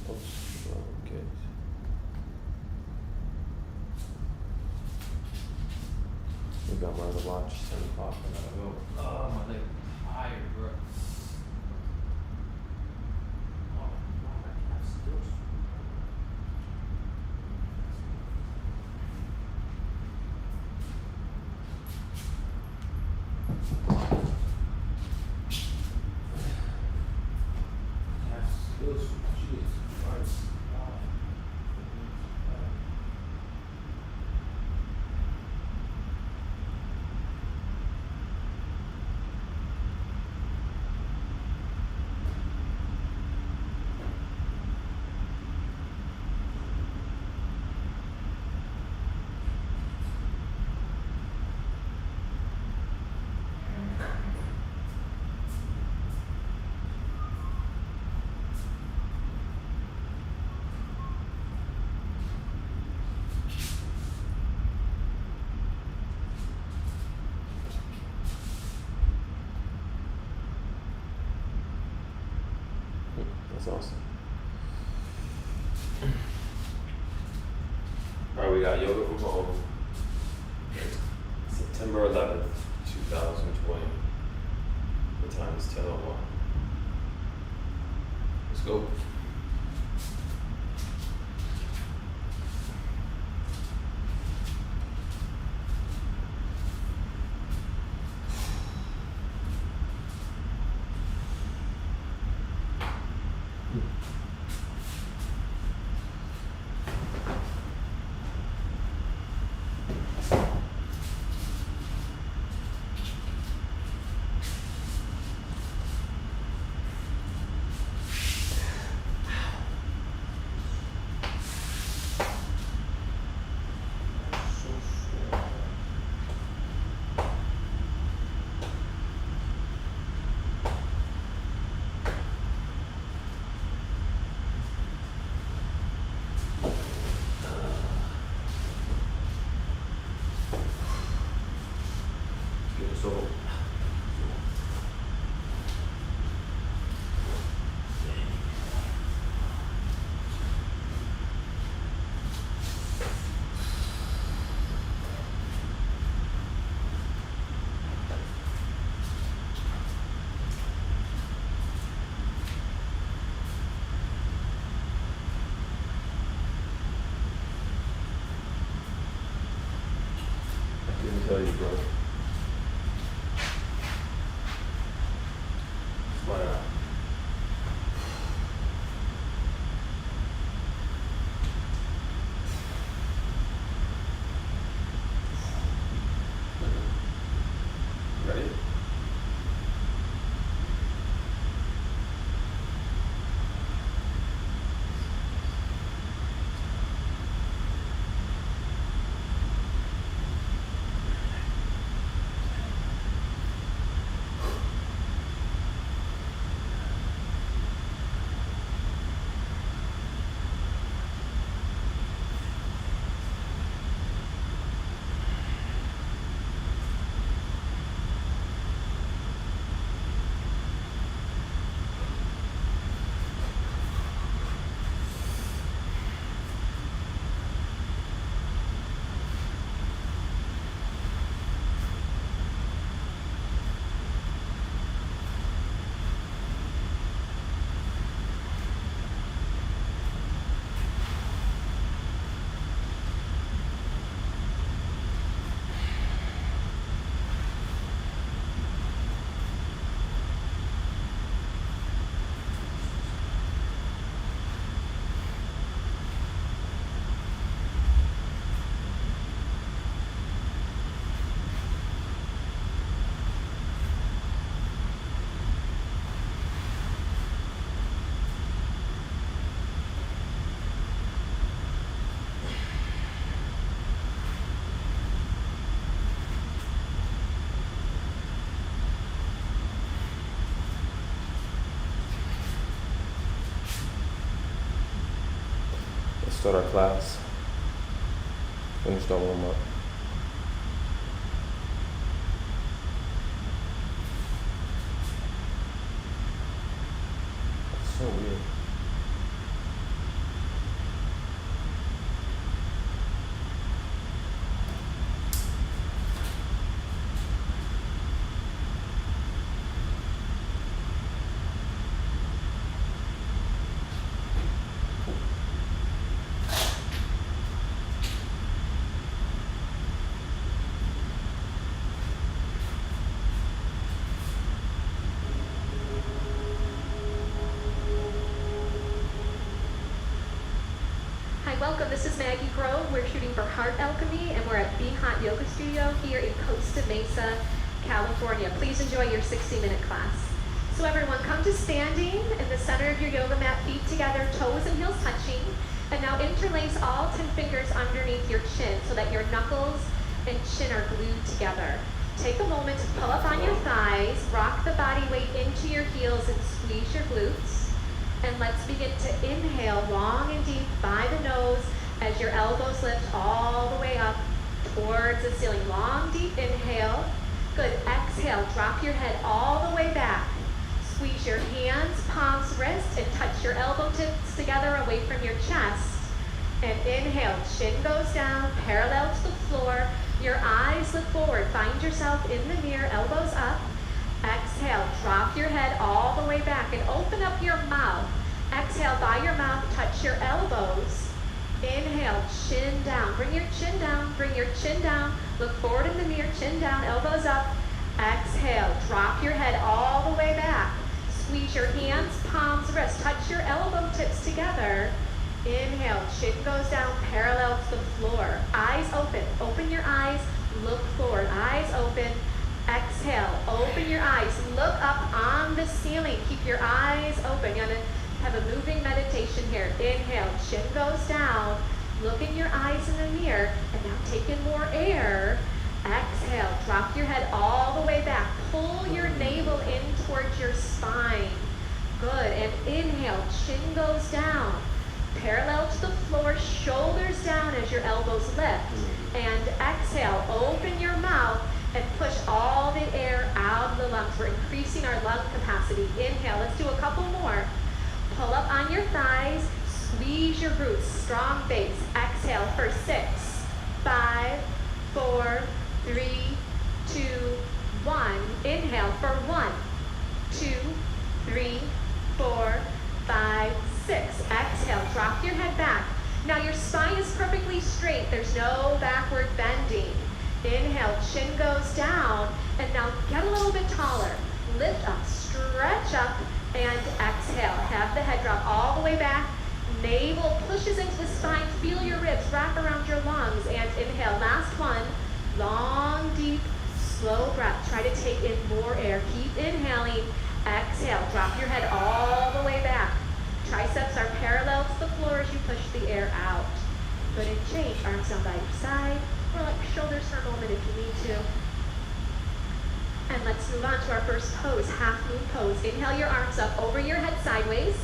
Oops, okay. Maybe I'm on the watch, 10 o'clock, I gotta go. Oh, my leg tired, bro. Oh, wow, my calf's still. Calf's still, Jesus Christ. Wow. That's awesome. Alright, we got yoga from home. September 11th, 2020. The time is 10:01. Let's go. So I didn't tell you, bro. Why not? Ready? Let's start our class. Finished our warm up. That's so weird. Welcome. This is Maggie Grove. We're shooting for Heart Alchemy, and we're at Be Hot Yoga Studio here in Costa Mesa, California. Please enjoy your 60-minute class. So everyone, come to standing in the center of your yoga mat, feet together, toes and heels touching. And now interlace all 10 fingers underneath your chin so that your knuckles and chin are glued together. Take a moment to pull up on your thighs, rock the body weight into your heels and squeeze your glutes. And let's begin to inhale long and deep by the nose as your elbows lift all the way up towards the ceiling. Long, deep inhale. Good. Exhale. Drop your head all the way back. Squeeze your hands, palms, wrists, and touch your elbow tips together away from your chest. And inhale. Chin goes down, parallel to the floor. Your eyes look forward. Find yourself in the mirror, elbows up. Exhale, drop your head all the way back and open up your mouth. Exhale, by your mouth, touch your elbows. Inhale, chin down. Bring your chin down, bring your chin down. Look forward in the mirror, chin down, elbows up. Exhale, drop your head all the way back. Squeeze your hands, palms, wrists. Touch your elbow tips together. Inhale, chin goes down, parallel to the floor. Eyes open. Open your eyes, look forward. Eyes open. Exhale, open your eyes, look up on the ceiling, keep your eyes open. You're gonna have a moving meditation here. Inhale, chin goes down, look in your eyes in the mirror, and now take in more air. Exhale, drop your head all the way back, pull your navel in towards your spine. Good, and inhale, chin goes down, parallel to the floor, shoulders down as your elbows lift. And exhale, open your mouth, and push all the air out of the lungs. We're increasing our lung capacity. Inhale, let's do a couple more. Pull up on your thighs, squeeze your glutes, strong base. Exhale for 6, 5, 4, 3, 2, 1. Inhale for 1, 2, 3, 4, 5, 6. Exhale, drop your head back. Now your spine is perfectly straight. There's no backward bending. Inhale, chin goes down, and now get a little bit taller. Lift up, stretch up, and exhale. Have the head drop all the way back. Navel pushes into the spine. Feel your ribs wrap around your lungs, and inhale. Last one. Long, deep, slow breath. Try to take in more air. Keep inhaling. Exhale. Drop your head all the way back. Triceps are parallel to the floor as you push the air out. Good, and change. Arms down by your side. Roll up your shoulders for a moment if you need to. And let's move on to our first pose, half moon pose. Inhale your arms up over your head sideways.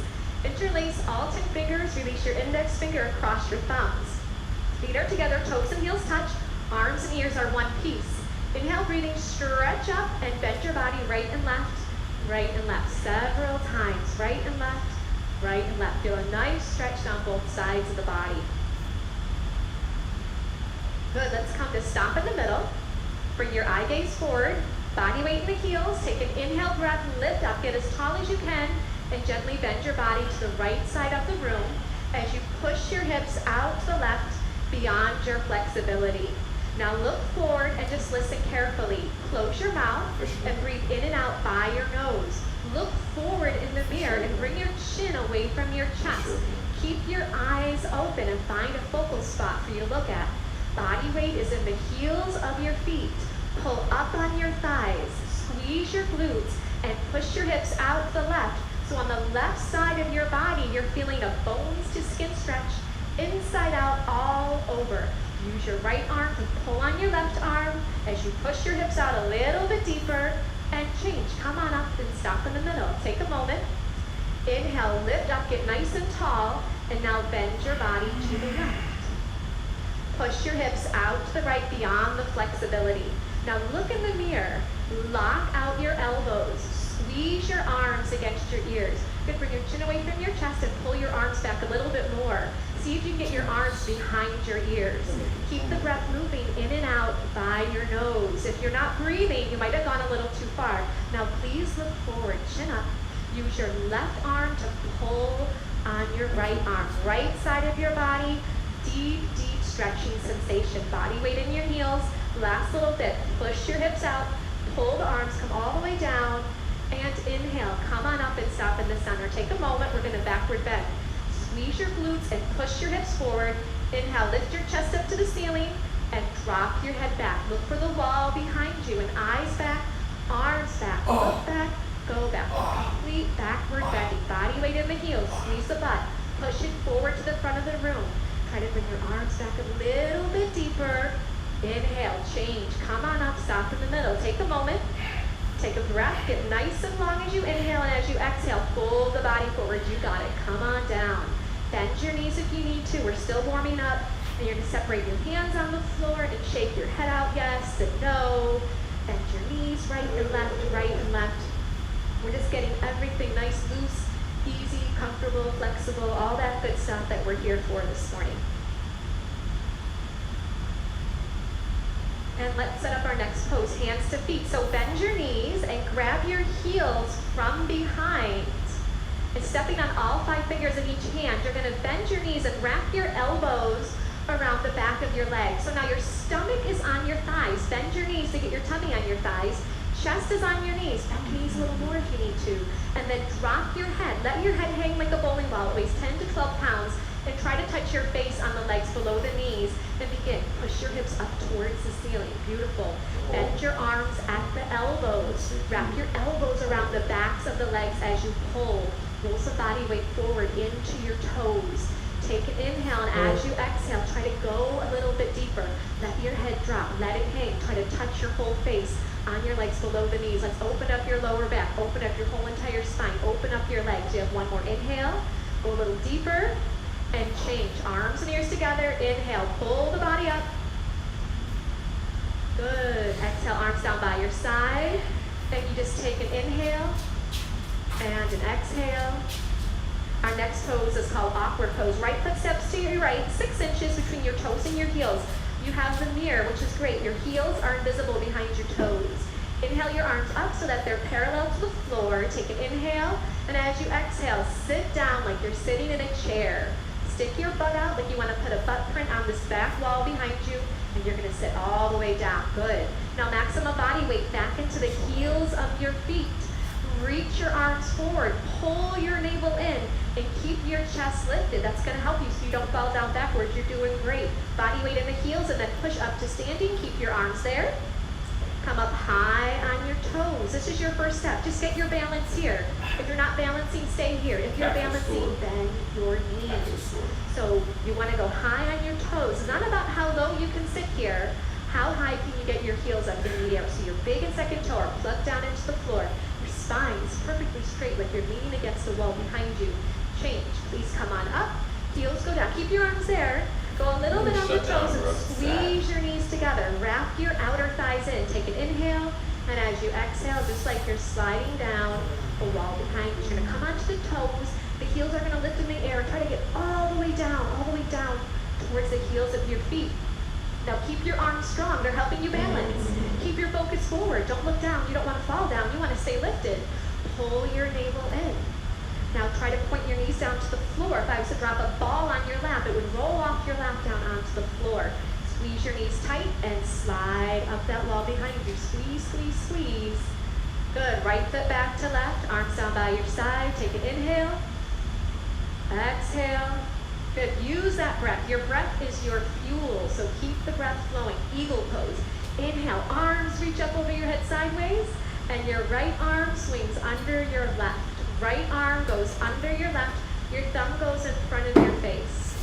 Interlace all 10 fingers. Release your index finger across your thumbs. Feet are together, toes and heels touch. Arms and ears are one piece. Inhale, breathing, stretch up and bend your body right and left, several times. Right and left. Feel a nice stretch down both sides of the body. Good, let's come to stop in the middle. Bring your eye gaze forward, body weight in the heels. Take an inhale breath, lift up, get as tall as you can, and gently bend your body to the right side of the room as you push your hips out to the left beyond your flexibility. Now look forward and just listen carefully. Close your mouth and breathe in and out by your nose. Look forward in the mirror and bring your chin away from your chest. Keep your eyes open and find a focal spot for you to look at. Body weight is in the heels of your feet. Pull up on your thighs, squeeze your glutes, and push your hips out to the left. So on the left side of your body, you're feeling a bones to skin stretch, inside out, all over. Use your right arm to pull on your left arm as you push your hips out a little bit deeper, and change. Come on up and stop in the middle. Take a moment. Inhale, lift up, get nice and tall, and now bend your body to the left. Push your hips out to the right beyond the flexibility. Now look in the mirror. Lock out your elbows. Squeeze your arms against your ears. Good, bring your chin away from your chest and pull your arms back a little bit more. See if you can get your arms behind your ears. Keep the breath moving in and out by your nose. If you're not breathing, you might have gone a little too far. Now please look forward, chin up. Use your left arm to pull on your right arm. Right side of your body, deep, deep stretching sensation. Body weight in your heels. Last little bit. Push your hips out. Pull the arms, come all the way down. And inhale. Come on up and stop in the center. Take a moment. We're going to backward bend. squeeze your glutes and push your hips forward. Inhale, lift your chest up to the ceiling and drop your head back. Look for the wall behind you and eyes back, arms back, look back, go back. Complete backward bending. Body weight in the heels, squeeze the butt. Push it forward to the front of the room. Try to bring your arms back a little bit deeper. Inhale, change, come on up, stop in the middle. Take a moment, take a breath, get nice and long as you inhale, and as you exhale, fold the body forward. You got it, come on down. Bend your knees if you need to, we're still warming up. And you're gonna separate your hands on the floor and shake your head out, yes and no. Bend your knees, right and left, right and left. We're just getting everything nice, loose, easy, comfortable, flexible, all that good stuff that we're here for this morning. And let's set up our next pose, hands to feet. So bend your knees and grab your heels from behind. And stepping on all 5 fingers of each hand, you're gonna bend your knees and wrap your elbows around the back of your legs. So now your stomach is on your thighs. Bend your knees to get your tummy on your thighs. Chest is on your knees. Bend your knees a little more if you need to. And then drop your head. Let your head hang like a bowling ball. It weighs 10 to 12 pounds. And try to touch your face on the legs below the knees. And begin. Push your hips up towards the ceiling. Beautiful. Bend your arms at the elbows. Wrap your elbows around the backs of the legs as you pull. Roll some body weight forward into your toes. Take an inhale, and as you exhale, try to go a little bit deeper. Let your head drop, let it hang. Try to touch your whole face on your legs below the knees. Let's open up your lower back, open up your whole entire spine, open up your legs. You have one more inhale, go a little deeper, and change. Arms and ears together, inhale, pull the body up. Good, exhale, arms down by your side. And you just take an inhale, and an exhale. Our next pose is called awkward pose. Right foot steps to your right, 6 inches between your toes and your heels. You have the mirror, which is great. Your heels are invisible behind your toes. Inhale your arms up so that they're parallel to the floor. Take an inhale, and as you exhale, sit down like you're sitting in a chair. Stick your butt out like you want to put a butt print on this back wall behind you, and you're going to sit all the way down. Good. Now maximum body weight back into the heels of your feet. Reach your arms forward, pull your navel in, and keep your chest lifted. That's going to help you so you don't fall down backwards. You're doing great. Body weight in the heels, and then push up to standing. Keep your arms there. Come up high on your toes. This is your first step. Just get your balance here. If you're not balancing, stay here. If you're balancing, bend your knees. So you want to go high on your toes. It's not about how low you can sit here. How high can you get your heels up in the air? So your big and second toe are plugged down into the floor. Spine is perfectly straight like you're leaning against the wall behind you. Change. Please come on up. Heels go down. Keep your arms there. Go a little bit on the toes and squeeze your knees together. Wrap your outer thighs in. Take an inhale. And as you exhale, just like you're sliding down the wall behind you, you're going to come onto the toes. The heels are going to lift in the air. Try to get all the way down towards the heels of your feet. Now keep your arms strong. They're helping you balance. Keep your focus forward. Don't look down. You don't want to fall down. You want to stay lifted. Pull your navel in. Now try to point your knees down to the floor. If I was to drop a ball on your lap, it would roll off your lap down onto the floor. Squeeze your knees tight and slide up that wall behind you. Squeeze, squeeze, squeeze. Good. Right foot back to left. Arms down by your side. Take an inhale. Exhale. Good. Use that breath. Your breath is your fuel, so keep the breath flowing. Eagle pose. Inhale. Arms reach up over your head sideways, and your right arm swings under your left. Right arm goes under your left. Your thumb goes in front of your face.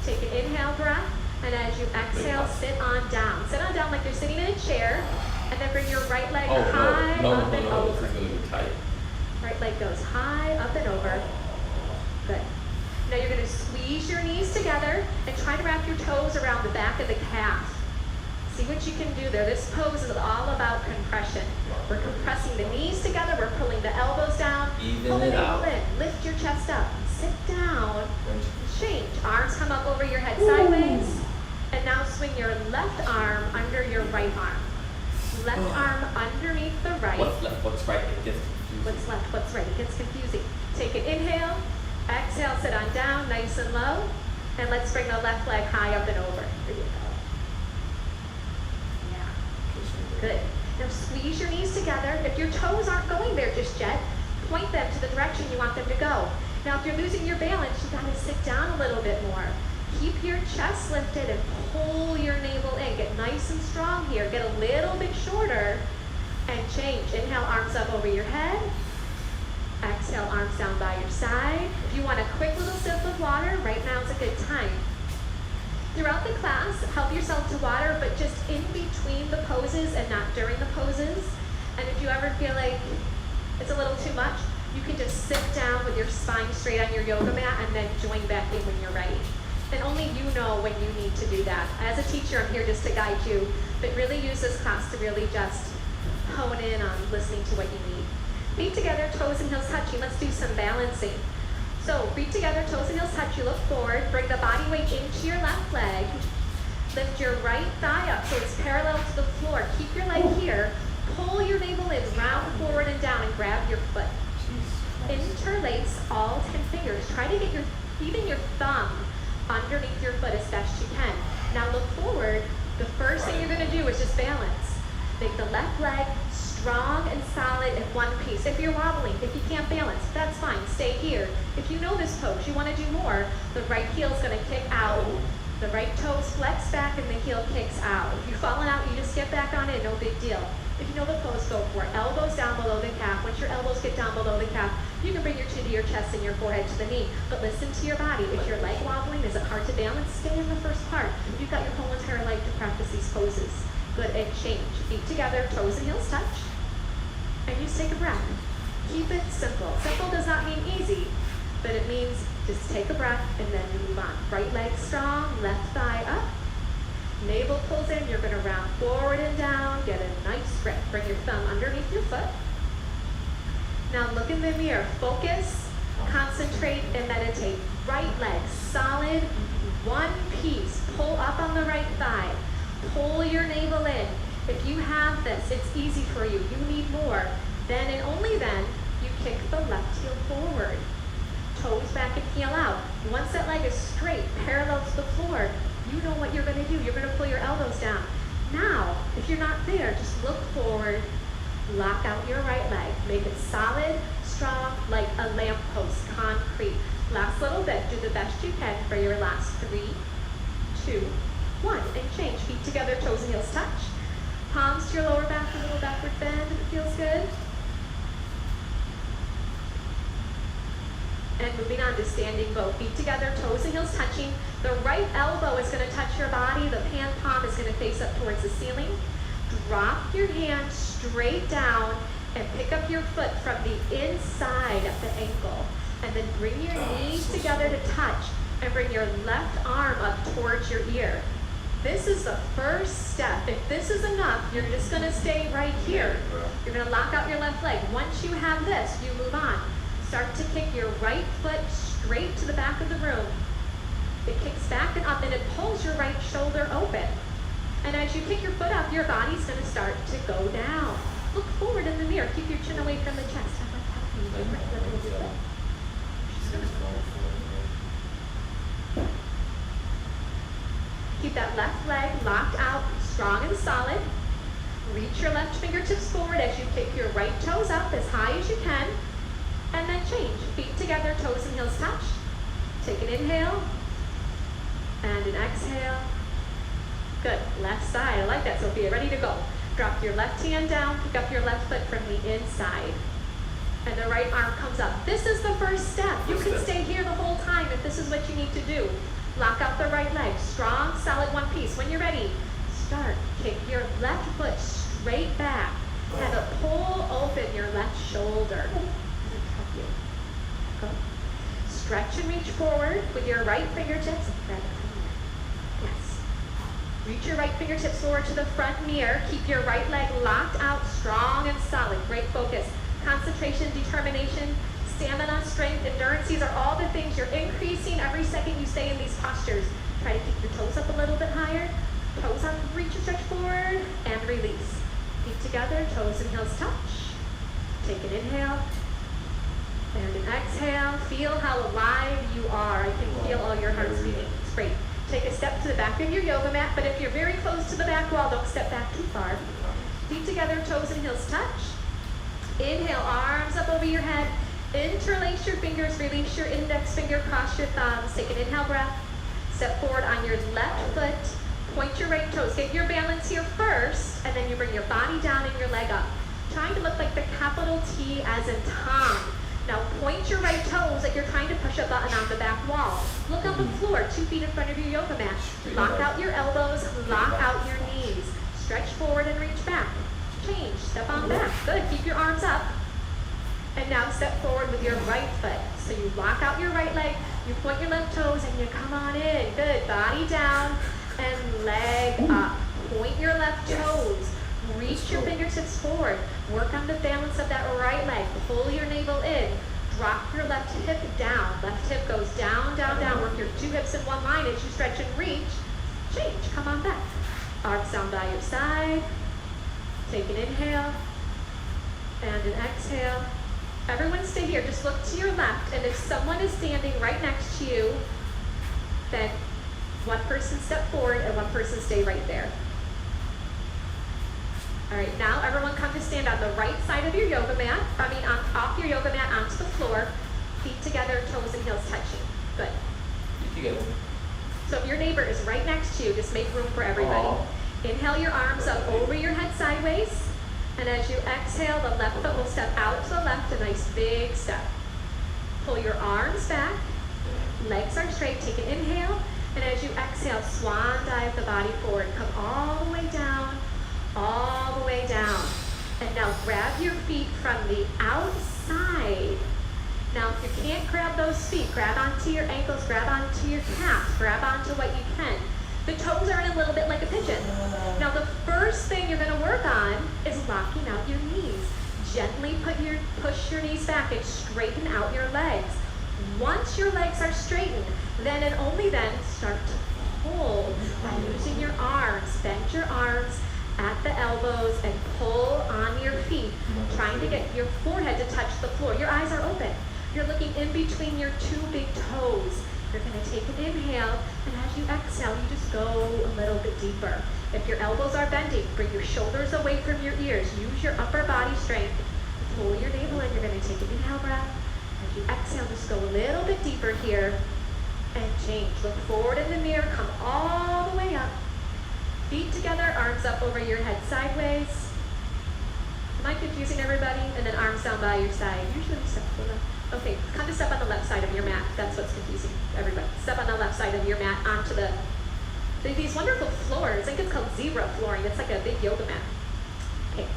Take an inhale breath, and as you exhale, sit on down. Sit on down like you're sitting in a chair, and then bring your right leg high up and over. This is really tight. Right leg goes high up and over. Good. Now you're going to squeeze your knees together and try to wrap your toes around the back of the calf. See what you can do there. This pose is all about compression. We're compressing the knees together. We're pulling the elbows down. Pull the navel in. Lift your chest up. Sit down. Change. Arms come up over your head sideways. And now swing your left arm under your right arm. Left arm underneath the right. What's left? What's right? It gets confusing. What's left? What's right? It gets confusing. Take an inhale. Exhale, sit on down, nice and low. And let's bring the left leg high up and over. Here you go. Yeah. Good. Now squeeze your knees together. If your toes aren't going there just yet, point them to the direction you want them to go. Now, if you're losing your balance, you gotta sit down a little bit more. Keep your chest lifted and pull your navel in. Get nice and strong here. Get a little bit shorter and change. Inhale, arms up over your head. Exhale, arms down by your side. If you want a quick little sip of water, right now is a good time. Throughout the class, help yourself to water, but just in between the poses and not during the poses. And if you ever feel like it's a little too much, you can just sit down with your spine straight on your yoga mat and then join back in when you're ready. And only you know when you need to do that. As a teacher, I'm here just to guide you, but really use this class to really just hone in on listening to what you need. Feet together, toes and heels touching. Let's do some balancing. So feet together, toes and heels touch. You look forward. Bring the body weight into your left leg. Lift your right thigh up so it's parallel to the floor. Keep your leg here. Pull your navel in, round forward and down, and grab your foot. Interlace all 10 fingers. Try to get even your thumb underneath your foot as best you can. Now look forward. The first thing you're going to do is just balance. Make the left leg strong and solid in one piece. If you're wobbling, if you can't balance, that's fine. Stay here. If you know this pose, you want to do more, the right heel is going to kick out. The right toes flex back and the heel kicks out. If you've fallen out, you just get back on in, no big deal. If you know the pose, go for it. Elbows down below the calf. Once your elbows get down below the calf, you can bring your chin to your chest and your forehead to the knee. But listen to your body. Is your leg wobbling? Is it hard to balance? Stay in the first part. You've got your whole entire life to practice these poses. Good, and change. Feet together, toes and heels touch. And just take a breath. Keep it simple. Simple does not mean easy, but it means just take a breath and then you move on. Right leg strong, left thigh up. Navel pulls in, you're going to round forward and down. Get a nice grip. Bring your thumb underneath your foot. Now look in the mirror. Focus, concentrate, and meditate. Right leg solid, one piece. Pull up on the right thigh. Pull your navel in. If you have this, it's easy for you. You need more. Then and only then, you kick the left heel forward. Toes back and heel out. Once that leg is straight, parallel to the floor, you know what you're going to do. You're going to pull your elbows down. Now, if you're not there, just look forward, lock out your right leg. Make it solid, strong, like a lamppost, concrete. Last little bit. Do the best you can for your last 3, 2, 1. And change. Feet together, toes and heels touch. Palms to your lower back, a little backward bend if it feels good. And moving on to standing bow. Feet together, toes and heels touching. The right elbow is going to touch your body. The hand palm is going to face up towards the ceiling. Drop your hand straight down and pick up your foot from the inside of the ankle. And then bring your knees together to touch and bring your left arm up towards your ear. This is the first step. If this is enough, you're just going to stay right here. You're going to lock out your left leg. Once you have this, you move on. Start to kick your right foot straight to the back of the room. It kicks back and up, and it pulls your right shoulder open. And as you kick your foot up, your body's going to start to go down. Look forward in the mirror. Keep your chin away from the chest. Have like help you with your foot. Keep that left leg locked out, strong and solid. Reach your left fingertips forward as you kick your right toes up as high as you can. And then change. Feet together, toes and heels touch. Take an inhale and an exhale. Good. Left side. I like that, Sophia. Ready to go. Drop your left hand down. Pick up your left foot from the inside. And the right arm comes up. This is the first step. You can stay here the whole time if this is what you need to do. Lock out the right leg. Strong, solid one piece. When you're ready, start. Kick your left foot straight back. Have it pull open your left shoulder. Go. Stretch and reach forward with your right fingertips. Yes. Reach your right fingertips forward to the front mirror. Keep your right leg locked out, strong and solid. Great focus. Concentration, determination, stamina, strength, endurance. These are all the things you're increasing every second you stay in these postures. Try to keep your toes up a little bit higher. Toes up, reach and stretch forward, and release. Feet together, toes and heels touch. Take an inhale. And an exhale. Feel how alive you are. I can feel all your hearts beating. It's great. Take a step to the back of your yoga mat, but if you're very close to the back wall, don't step back too far. Feet together, toes and heels touch. Inhale, arms up over your head. Interlace your fingers, release your index finger, cross your thumbs, take an inhale breath, step forward on your left foot, point your right toes, get your balance here first, and then you bring your body down and your leg up. Trying to look like the capital T as in Tom. Now point your right toes like you're trying to push a button on the back wall. Look on the floor, 2 feet in front of your yoga mat. Lock out your elbows, lock out your knees. Stretch forward and reach back. Change, step on back. Good, keep your arms up. And now step forward with your right foot. So you lock out your right leg, you point your left toes, and you come on in. Good, body down and leg up. Point your left toes. Reach your fingertips forward. Work on the balance of that right leg. Pull your navel in. Drop your left hip down. Left hip goes down, down, down. Work your 2 hips in one line as you stretch and reach. Change, come on back. Arms down by your side. Take an inhale and an exhale. Everyone stay here. Just look to your left, and if someone is standing right next to you, then one person step forward and one person stay right there. All right, now everyone come to stand on the right side of your yoga mat. Off your yoga mat onto the floor. Feet together, toes and heels touching. Good. Feet together. So if your neighbor is right next to you, just make room for everybody. Inhale your arms up over your head sideways. And as you exhale, the left foot will step out to the left, a nice big step. Pull your arms back. Legs are straight. Take an inhale. And as you exhale, swan dive the body forward. Come all the way down. All the way down. And now grab your feet from the outside. Now if you can't grab those feet, grab onto your ankles, grab onto your calves, grab onto what you can. The toes are in a little bit like a pigeon. Now the first thing you're going to work on is locking out your knees. Gently push your knees back and straighten out your legs. Once your legs are straightened, then and only then start to pull by using your arms. Bend your arms at the elbows and pull on your feet, trying to get your forehead to touch the floor. Your eyes are open. You're looking in between your 2 big toes. You're going to take an inhale, and as you exhale, you just go a little bit deeper. If your elbows are bending, bring your shoulders away from your ears. Use your upper body strength. Pull your navel in. You're going to take an inhale breath. As you exhale, just go a little bit deeper here and change. Look forward in the mirror. Come all the way up. Feet together, arms up over your head sideways. Am I confusing everybody? And then arms down by your side. Usually step to the left. Okay, come to step on the left side of your mat. That's what's confusing everybody. Step on the left side of your mat onto these wonderful floors. I think it's called zebra flooring. It's like a big yoga mat. Okay.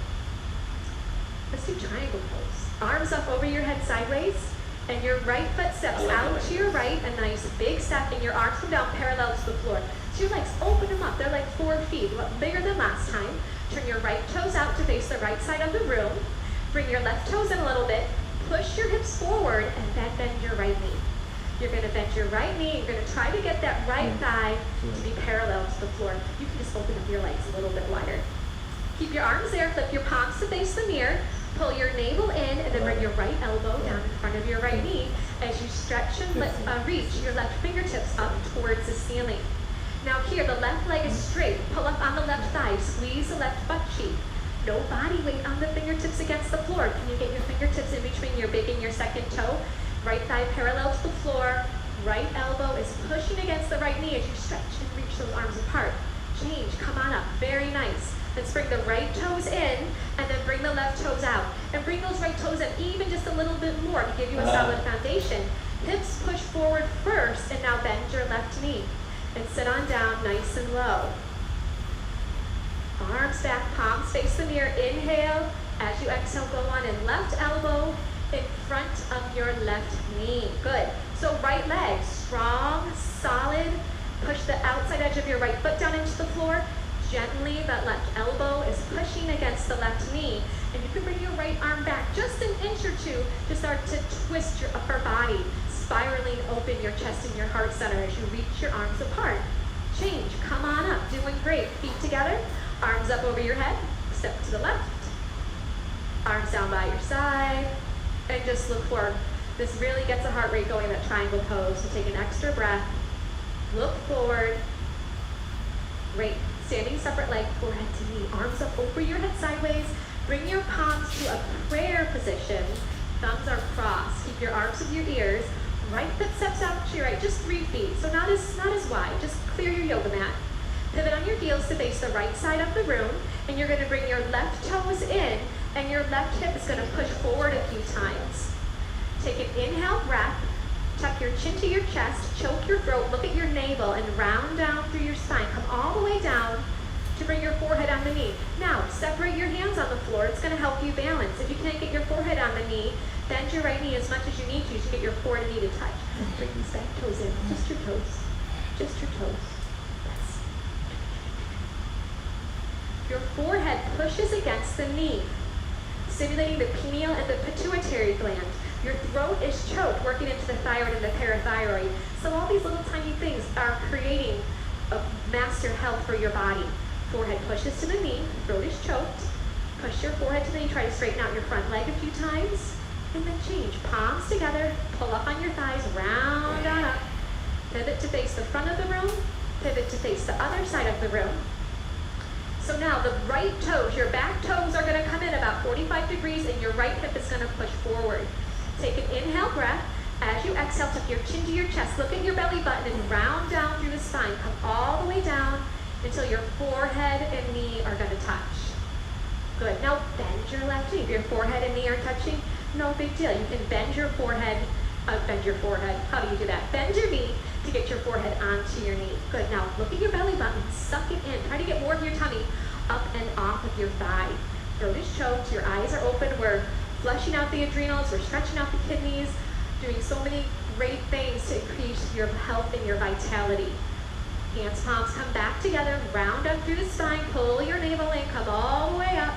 Let's do triangle pose. Arms up over your head sideways. And your right foot steps out to your right. A nice big step. And your arms come down parallel to the floor. So your legs, open them up. They're like 4 feet, bigger than last time. Turn your right toes out to face the right side of the room. Bring your left toes in a little bit. Push your hips forward and then bend your right knee. You're going to bend your right knee. You're going to try to get that right thigh to be parallel to the floor. You can just open up your legs a little bit wider. Keep your arms there. Flip your palms to face the mirror. Pull your navel in and then bring your right elbow down in front of your right knee as you stretch and reach your left fingertips up towards the ceiling. Now here, the left leg is straight. Pull up on the left thigh. Squeeze the left butt cheek. No body weight on the fingertips against the floor. Can you get your fingertips in between your big and your second toe? Right thigh parallel to the floor. Right elbow is pushing against the right knee as you stretch and reach those arms apart. Change, come on up, very nice. Let's bring the right toes in and then bring the left toes out. And bring those right toes in even just a little bit more to give you a solid foundation. Hips push forward first and now bend your left knee. And sit on down nice and low. Arms back, palms face the mirror. Inhale. As you exhale, go on and left elbow in front of your left knee. Good. So right leg, strong, solid. Push the outside edge of your right foot down into the floor. Gently, that left elbow is pushing against the left knee. And you can bring your right arm back just an inch or two to start to twist your upper body, spiraling open your chest and your heart center as you reach your arms apart. Change, come on up, doing great. Feet together, arms up over your head, step to the left. Arms down by your side, and just look forward. This really gets the heart rate going, that triangle pose. So take an extra breath, look forward. Great. Standing separate leg, forehead to knee, arms up over your head sideways. Bring your palms to a prayer position. thumbs are crossed. Keep your arms with your ears. Right foot steps out to your right, just 3 feet. So not as wide. Just clear your yoga mat. Pivot on your heels to face the right side of the room, and you're going to bring your left toes in, and your left hip is going to push forward a few times. Take an inhale breath, tuck your chin to your chest, choke your throat, look at your navel, and round down through your spine. Come all the way down to bring your forehead on the knee. Now, separate your hands on the floor. It's going to help you balance. If you can't get your forehead on the knee, bend your right knee as much as you need to get your forehead and knee to touch. Bring these back toes in, just your toes, just your toes. Yes. Your forehead pushes against the knee, stimulating the pineal and the pituitary gland. Your throat is choked, working into the thyroid and the parathyroid. So all these little tiny things are creating a master health for your body. Forehead pushes to the knee, throat is choked. Push your forehead to the knee, try to straighten out your front leg a few times, and then change. Palms together, pull up on your thighs, round on up. Pivot to face the front of the room, pivot to face the other side of the room. So now the right toes, your back toes are going to come in about 45 degrees, and your right hip is going to push forward. Take an inhale breath. As you exhale, tuck your chin to your chest. Look at your belly button and round down through the spine. Come all the way down until your forehead and knee are going to touch. Good. Now bend your left knee. If your forehead and knee are touching, no big deal. You can bend your forehead. How do you do that? Bend your knee to get your forehead onto your knee. Good. Now look at your belly button. Suck it in. Try to get more of your tummy up and off of your thigh. Throat is choked. Your eyes are open. We're flushing out the adrenals. We're stretching out the kidneys. Doing so many great things to increase your health and your vitality. Hands, palms come back together. Round up through the spine. Pull your navel in. Come all the way up.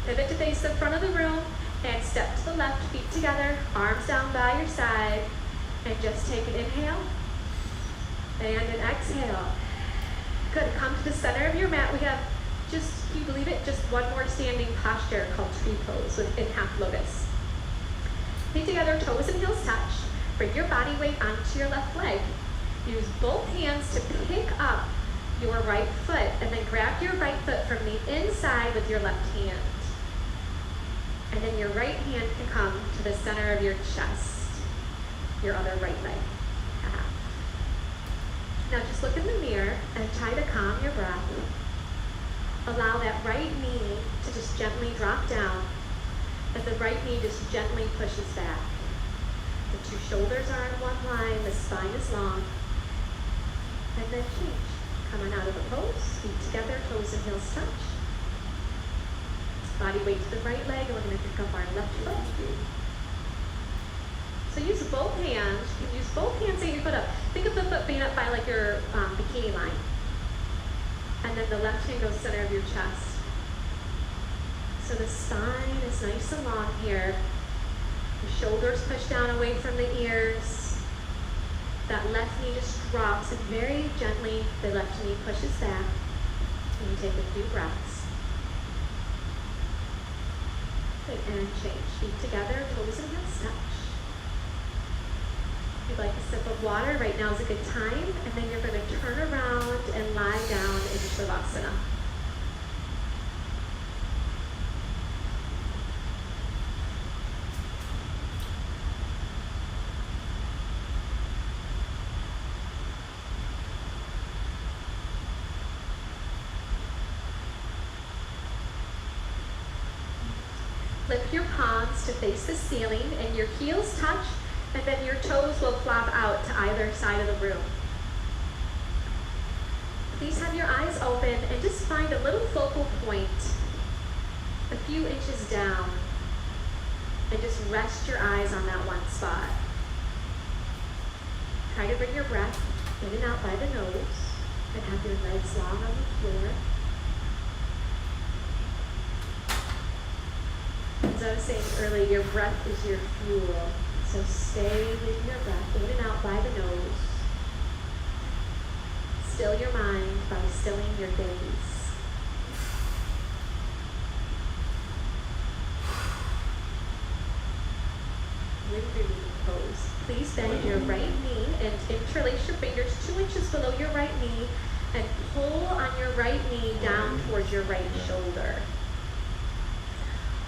Pivot to face the front of the room. And step to the left, feet together, arms down by your side, and just take an inhale and an exhale. Good. Come to the center of your mat. We have just, can you believe it, just one more standing posture called tree pose in half lotus. Feet together, toes and heels touch. Bring your body weight onto your left leg. Use both hands to pick up your right foot, and then grab your right foot from the inside with your left hand. And then your right hand can come to the center of your chest, your other right leg. Now just look in the mirror and try to calm your breath. Allow that right knee to just gently drop down, and the right knee just gently pushes back. The two shoulders are in one line, the spine is long. And then change. Coming out of the pose, feet together, toes and heels touch. Body weight to the right leg, and we're going to pick up our left foot. So use both hands. You can use both hands to get your foot up. Think of the foot being up by like your bikini line. And then the left hand goes center of your chest. So the spine is nice and long here. The shoulders push down away from the ears. That left knee just drops, and very gently the left knee pushes back. And you take a few breaths. And change. Feet together, toes and heels touch. If you'd like a sip of water, right now is a good time. And then you're going to turn around and lie down in Shavasana. Lift your palms to face the ceiling, and your heels touch, and then your toes will flop out to either side of the room. Please have your eyes open and just find a little focal point a few inches down, and just rest your eyes on that one spot. Try to bring your breath in and out by the nose, and have your legs long on the floor. As I was saying earlier, your breath is your fuel. So stay with your breath in and out by the nose. Still your mind by stilling your gaze. Wind-breathing pose. Please bend your right knee and interlace your fingers 2 inches below your right knee, and pull on your right knee down towards your right shoulder.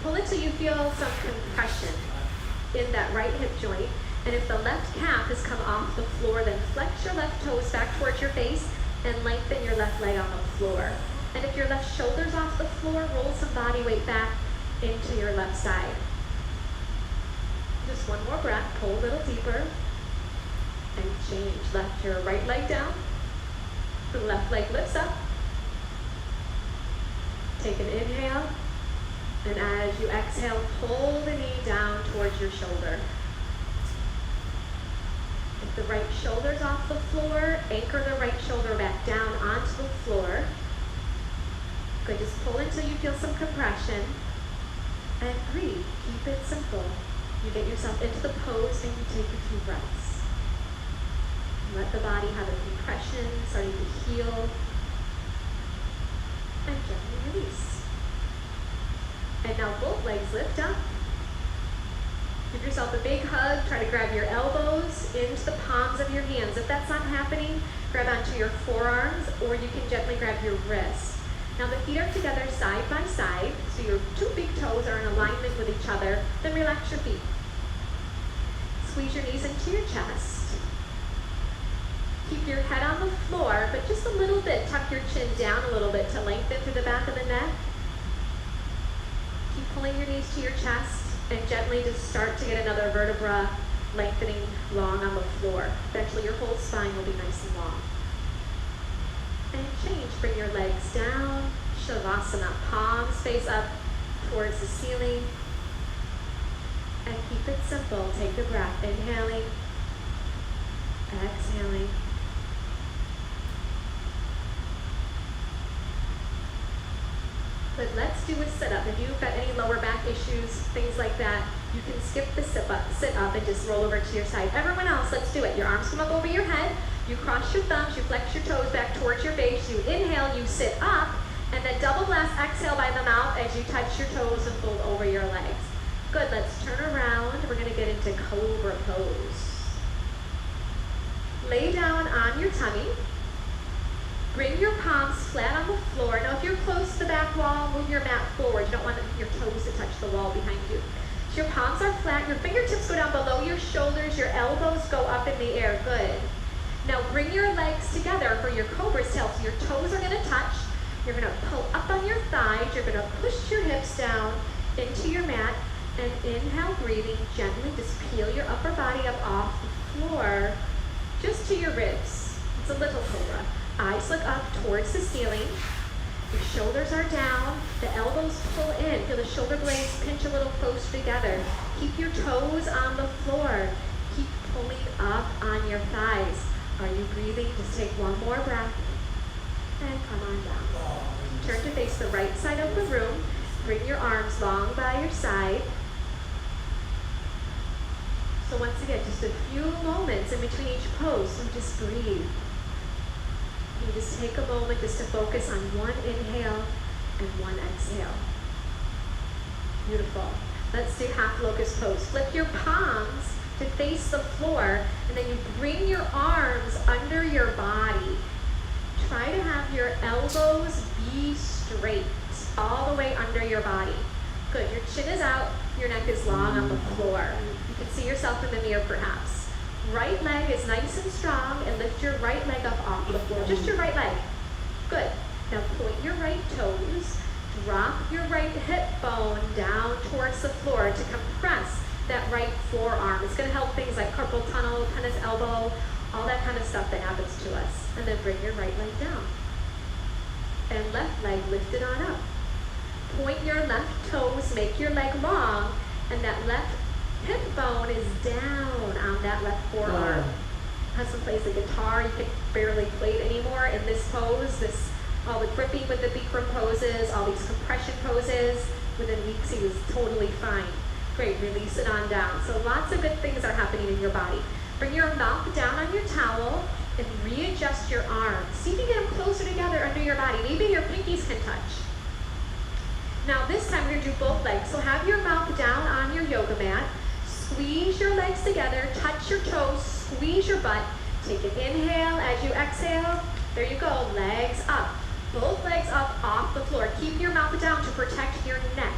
Pull it till you feel some compression. in that right hip joint. And if the left calf has come off the floor, then flex your left toes back towards your face and lengthen your left leg on the floor. And if your left shoulder's off the floor, roll some body weight back into your left side. Just one more breath, pull a little deeper, and change. Left your right leg down, the left leg lifts up. Take an inhale, and as you exhale, pull the knee down towards your shoulder. If the right shoulder's off the floor, anchor the right shoulder back down onto the floor. Good, just pull until you feel some compression, and breathe. Keep it simple. You get yourself into the pose and you take a few breaths. Let the body have a compression, starting to heal, and gently release. And now both legs lift up. Give yourself a big hug. Try to grab your elbows into the palms of your hands. If that's not happening, grab onto your forearms, or you can gently grab your wrists. Now the feet are together side by side, so your two big toes are in alignment with each other. Then relax your feet. Squeeze your knees into your chest. Keep your head on the floor, but just a little bit. Tuck your chin down a little bit to lengthen through the back of the neck. Keep pulling your knees to your chest, and gently just start to get another vertebra lengthening long on the floor. Eventually your whole spine will be nice and long. And change, bring your legs down, Shavasana, palms face up towards the ceiling. And keep it simple, take a breath, inhaling, exhaling. But let's do a sit-up. If you've got any lower back issues, things like that, you can skip the sit up and just roll over to your side. Everyone else, let's do it. Your arms come up over your head. You cross your thumbs, you flex your toes back towards your base, you inhale, you sit up, and then double blast, exhale by the mouth as you touch your toes and fold over your legs. Good, let's turn around. We're gonna get into Cobra pose. Lay down on your tummy. Bring your palms flat on the floor. Now if you're close to the back wall, move your mat forward. You don't want your toes to touch the wall behind you. So your palms are flat, your fingertips go down below your shoulders, your elbows go up in the air, good. Now bring your legs together for your cobra's tail. So your toes are gonna touch. You're gonna pull up on your thighs. You're gonna push your hips down into your mat. And inhale, breathing gently. Just peel your upper body up off the floor, just to your ribs. It's a little cobra. Eyes look up towards the ceiling. Your shoulders are down. The elbows pull in. Feel the shoulder blades pinch a little closer together. Keep your toes on the floor. Keep pulling up on your thighs. Are you breathing? Just take one more breath and come on down. Turn to face the right side of the room. Bring your arms long by your side. So once again, just a few moments in between each pose, so just breathe. You just take a moment just to focus on one inhale and one exhale. Beautiful. Let's do half locust pose. Flip your palms to face the floor, and then you bring your arms under your body. Try to have your elbows be straight, all the way under your body. Good, your chin is out, your neck is long on the floor. You can see yourself in the mirror perhaps. Right leg is nice and strong, and lift your right leg up off the floor, just your right leg. Good, now point your right toes, drop your right hip bone down towards the floor to compress that right forearm. It's gonna help things like carpal tunnel, tennis elbow, all that kind of stuff that happens to us. And then bring your right leg down. And left leg lifted on up. Point your left toes, make your leg long, and that left hip bone is down on that left forearm. Husband plays the guitar, you can barely play it anymore in this pose. All the gripping with the Bikram poses, all these compression poses. Within weeks he was totally fine. Great, release it on down. So lots of good things are happening in your body. Bring your mouth down on your towel and readjust your arms. See if you get them closer together under your body. Maybe your pinkies can touch. Now this time we're gonna do both legs. So have your mouth down on your yoga mat. Squeeze your legs together, touch your toes, squeeze your butt. Take an inhale as you exhale. There you go, legs up. Both legs up off the floor. Keep your mouth down to protect your neck.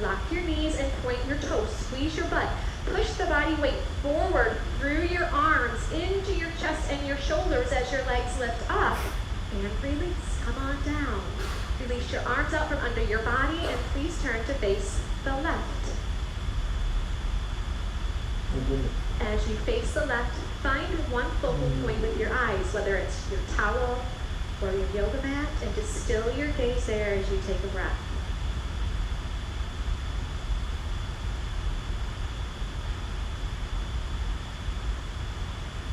Lock your knees and point your toes. Squeeze your butt. Push the body weight forward through your arms into your chest and your shoulders as your legs lift up. And release. Come on down. Release your arms out from under your body and please turn to face the left. As you face the left, find one focal point with your eyes, whether it's your towel or your yoga mat, and just still your gaze there as you take a breath.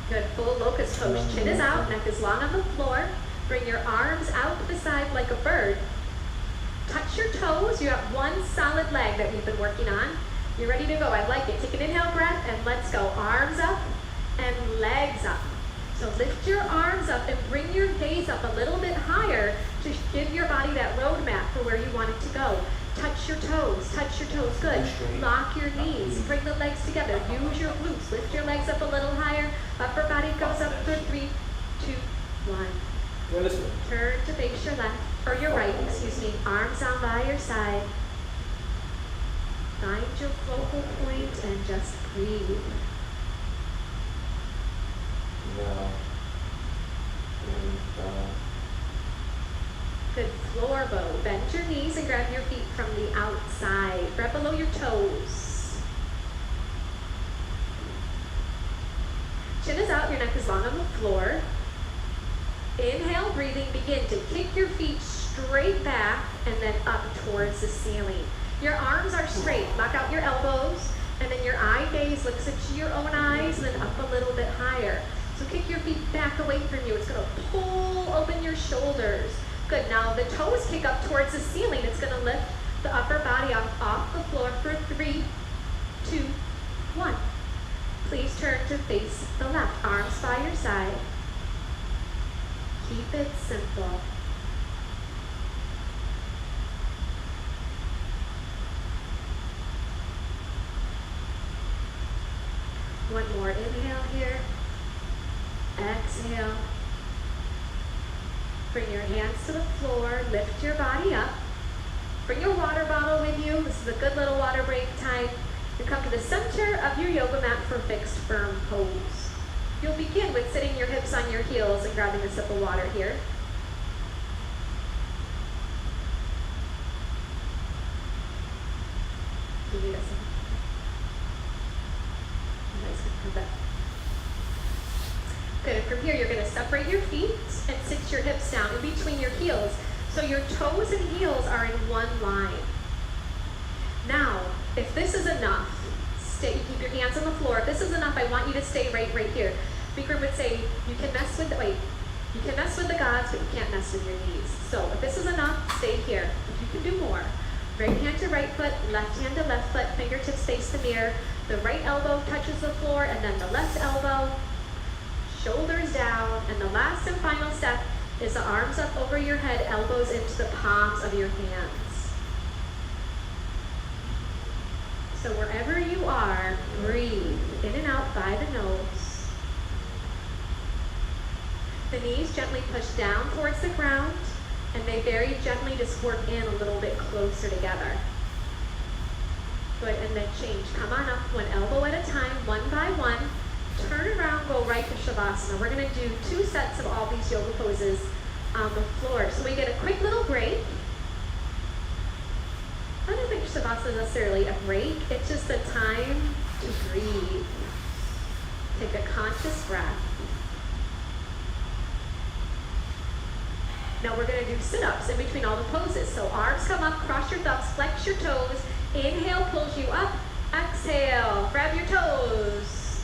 Good, full locust pose. Chin is out, neck is long on the floor. Bring your arms out to the side like a bird. Touch your toes. You have one solid leg that we've been working on. You're ready to go. I like it. Take an inhale breath and let's go. Arms up and legs up. So lift your arms up and bring your gaze up a little bit higher to give your body that roadmap for where you want it to go. Touch your toes. Touch your toes. Good. Lock your knees. Bring the legs together. Use your glutes. Lift your legs up a little higher. Upper body goes up for 3, 2, 1. Turn to face your left, or your right, excuse me. Arms down by your side. Find your focal point and just breathe. Yeah. Good, floor bow. Bend your knees and grab your feet from the outside. Right below your toes. Chin is out, your neck is long on the floor. Inhale, breathing, begin to kick your feet straight back and then up towards the ceiling. Your arms are straight. Lock out your elbows, and then your eye gaze looks into your own eyes and then up a little bit higher. So kick your feet back away from you. It's going to pull open your shoulders. Good. Now the toes kick up towards the ceiling. It's going to lift the upper body off the floor for 3, 2, 1. Please turn to face the left. Arms by your side. Keep it simple. One more inhale here. Exhale. Bring your hands to the floor. Lift your body up. Bring your water bottle with you. This is a good little water break time. And come to the center of your yoga mat for fixed firm pose. You'll begin with sitting your hips on your heels and grabbing a sip of water here. Give you this. Good, and from here you're going to separate your feet and sit your hips down in between your heels. So your toes and heels are in one line. Now, if this is enough, keep your hands on the floor. If this is enough, I want you to stay right here. Bikram would say, you can mess with the gods, but you can't mess with your knees. So if this is enough, stay here. If you can do more, right hand to right foot, left hand to left foot, fingertips face the mirror. The right elbow touches the floor, and then the left elbow, shoulders down. And the last and final step is the arms up over your head, elbows into the palms of your hands. So wherever you are, breathe in and out by the nose. The knees gently push down towards the ground, and they very gently just work in a little bit closer together. Good, and then change. Come on up, one elbow at a time, one by one. Turn around, go right to Shavasana. We're going to do 2 sets of all these yoga poses on the floor. So we get a quick little break. I don't think Shavasana is necessarily a break. It's just a time to breathe. Take a conscious breath. Now we're going to do sit-ups in between all the poses. So arms come up, cross your thumbs, flex your toes. Inhale pulls you up. Exhale, grab your toes.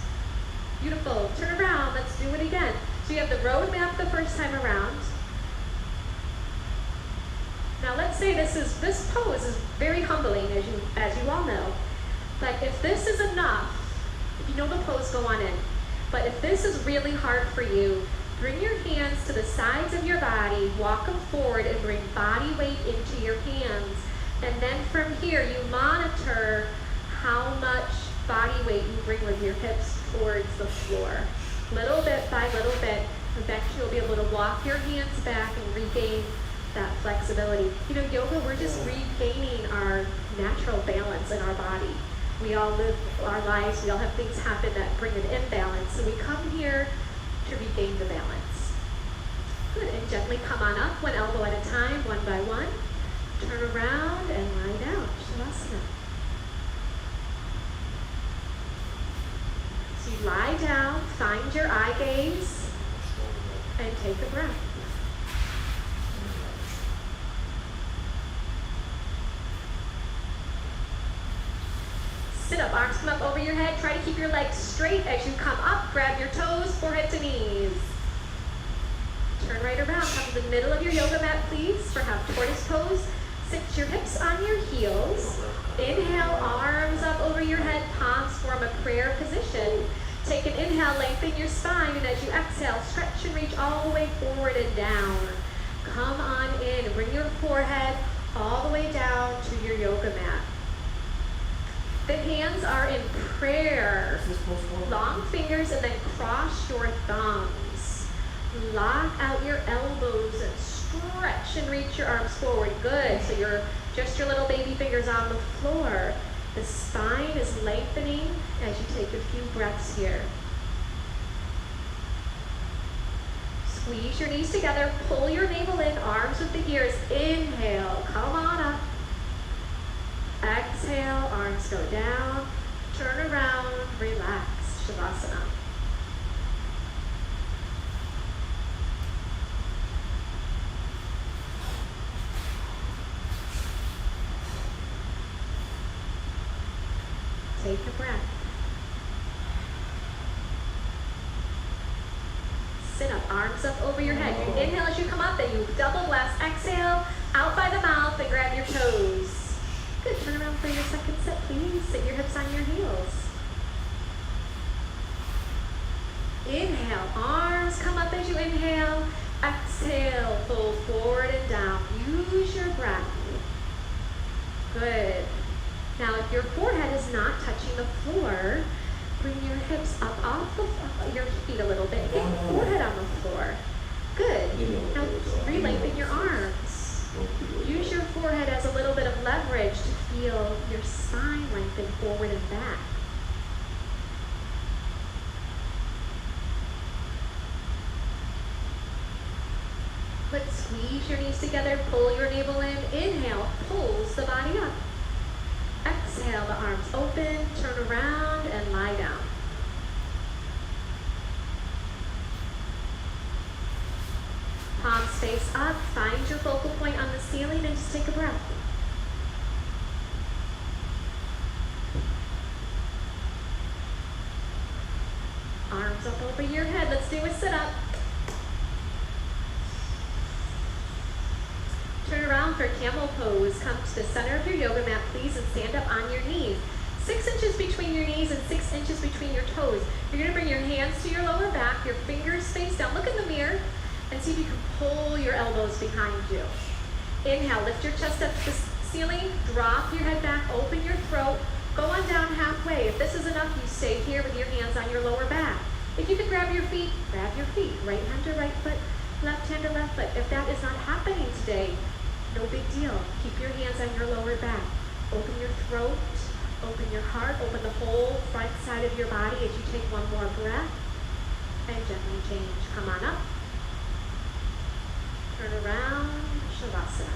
Beautiful. Turn around. Let's do it again. So you have the road map the first time around. Now let's say this pose is very humbling, as you all know. But if this is enough, if you know the pose, go on in. But if this is really hard for you, bring your hands to the sides of your body, walk them forward, and bring body weight into your hands. And then from here, you monitor how much body weight you bring with your hips towards the floor. Little bit by little bit, eventually you'll be able to walk your hands back and regain that flexibility. You know, yoga, we're just regaining our natural balance in our body. We all live our lives, we all have things happen that bring an imbalance. So we come here to regain the balance. Good, and gently come on up, one elbow at a time, one by one. Turn around and lie down, Shavasana. So you lie down, find your eye gaze, and take a breath. Sit up, arms come up over your head. Try to keep your legs straight as you come up. Grab your toes, forehead to knees. Turn right around. Come to the middle of your yoga mat, please, for half tortoise pose. Sit your hips on your heels. Inhale, arms up over your head, palms form a prayer position. Take an inhale, lengthen your spine, and as you exhale, stretch and reach all the way forward and down. Come on in. Bring your forehead all the way down to your yoga mat. The hands are in prayer. Long fingers and then cross your thumbs. Lock out your elbows and stretch and reach your arms forward. Good. So you're just your little baby fingers on the floor. The spine is lengthening as you take a few breaths here. Squeeze your knees together. Pull your navel in. Arms with the ears. Inhale. Come on up. Exhale, arms go down, turn around, relax, Shavasana. Take a breath. Sit up, arms up over your head. You inhale as you come up, then you double blast. Exhale, out by the mouth and grab your toes. Good, turn around for your second set, please. Sit your hips on your heels. Inhale, arms come up as you inhale. Exhale, fold forward and down. Use your breath. Good. Now, if your forehead is not touching the floor, bring your hips up off your feet a little bit. Get your forehead on the floor. Good. Now, re-lengthen your arms. Use your forehead as a little bit of leverage to feel your spine lengthen forward and back. Let's squeeze your knees together, pull your navel in. Inhale, pulls the body up. Exhale, the arms open, turn around and lie down. Palms face up, find your focal point on the ceiling and just take a breath. Arms up over your head. Let's do a sit-up. Turn around for camel pose. Come to the center of your yoga mat, please, and stand up on your knees. 6 inches between your knees and 6 inches between your toes. You're going to bring your hands to your lower back, your fingers face down. Look in the mirror and see if you can pull your elbows behind you. Inhale, lift your chest up to the ceiling, drop your head back, open your throat, go on down halfway. If this is enough, you stay here with your hands on your lower back. If you can grab your feet, grab your feet. Right hand to right foot, left hand to left foot. If that is not happening today, no big deal. Keep your hands on your lower back. Open your throat, open your heart, open the whole front side of your body as you take one more breath and gently change. Come on up. Turn around, Shavasana.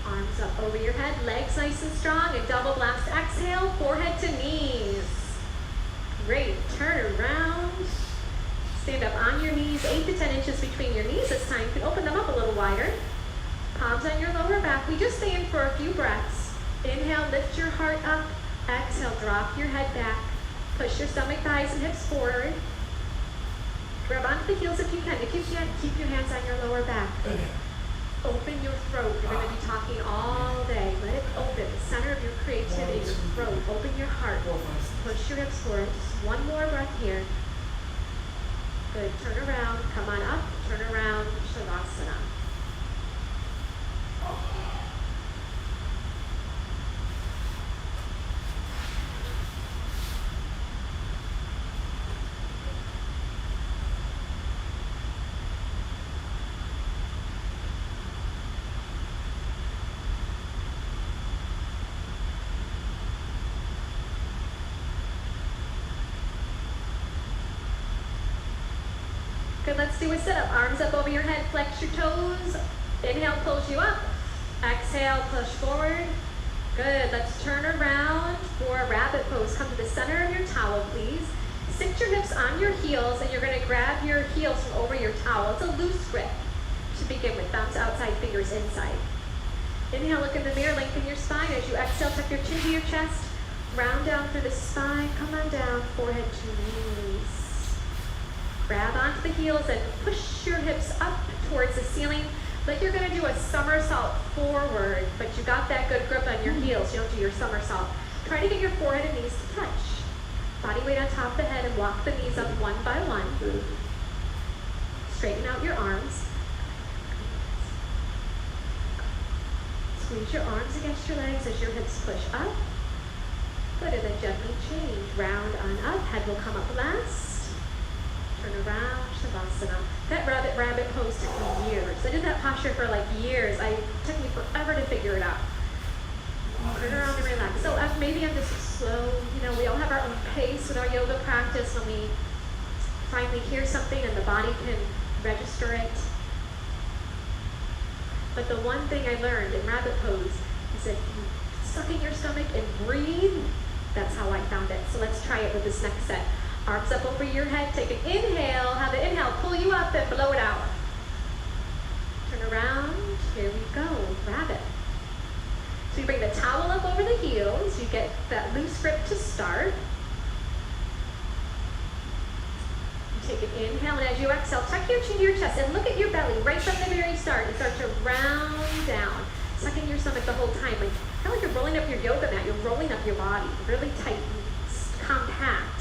Arms up over your head, legs nice and strong, and double blast. Exhale, forehead to knees. Great, turn around. Stand up on your knees, 8 to 10 inches between your knees this time. You can open them up a little wider. Palms on your lower back. We just stay in for a few breaths. Inhale, lift your heart up. Exhale, drop your head back. Push your stomach, thighs, and hips forward. Grab onto the heels if you can. If you can't, keep your hands on your lower back. Open your throat. You're going to be talking all day. Let it open. The center of your creativity, your throat. Open your heart. Push your hips forward. Just one more breath here. Good. Turn around. Come on up. Turn around. Shavasana. Good, let's do a sit-up. Arms up over your head, flex your toes. Inhale, pulls you up. Exhale, push forward. Good, let's turn around for a rabbit pose. Come to the center of your towel, please. Sit your hips on your heels, and you're gonna grab your heels from over your towel. It's a loose grip to begin with. Thumbs outside, fingers inside. Inhale, look in the mirror, lengthen your spine. As you exhale, tuck your chin to your chest. Round down through the spine, come on down, forehead to knees. Grab onto the heels and push your hips up towards the ceiling. Like you're gonna do a somersault forward, but you got that good grip on your heels. You don't do your somersault. Try to get your forehead and knees to touch. Body weight on top of the head and walk the knees up one by one. Straighten out your arms. Squeeze your arms against your legs as your hips push up. Good, and then gently change. Round on up, head will come up last. Turn around, Shavasana. That rabbit pose took me years. I did that posture for like years. It took me forever to figure it out. Turn around and relax. So maybe I'm just slow. You know, we all have our own pace with our yoga practice. When we finally hear something and the body can register it. But the one thing I learned in rabbit pose is that you suck in your stomach and breathe. That's how I found it. So let's try it with this next set. Arms up over your head. Take an inhale. Have the inhale pull you up and blow it out. Turn around. Here we go. Rabbit. So you bring the towel up over the heels. You get that loose grip to start. You take an inhale, and as you exhale, tuck your chin to your chest and look at your belly right from the very start. You start to round down. Suck in your stomach the whole time. Like, kind of like you're rolling up your yoga mat. You're rolling up your body. Really tight and compact.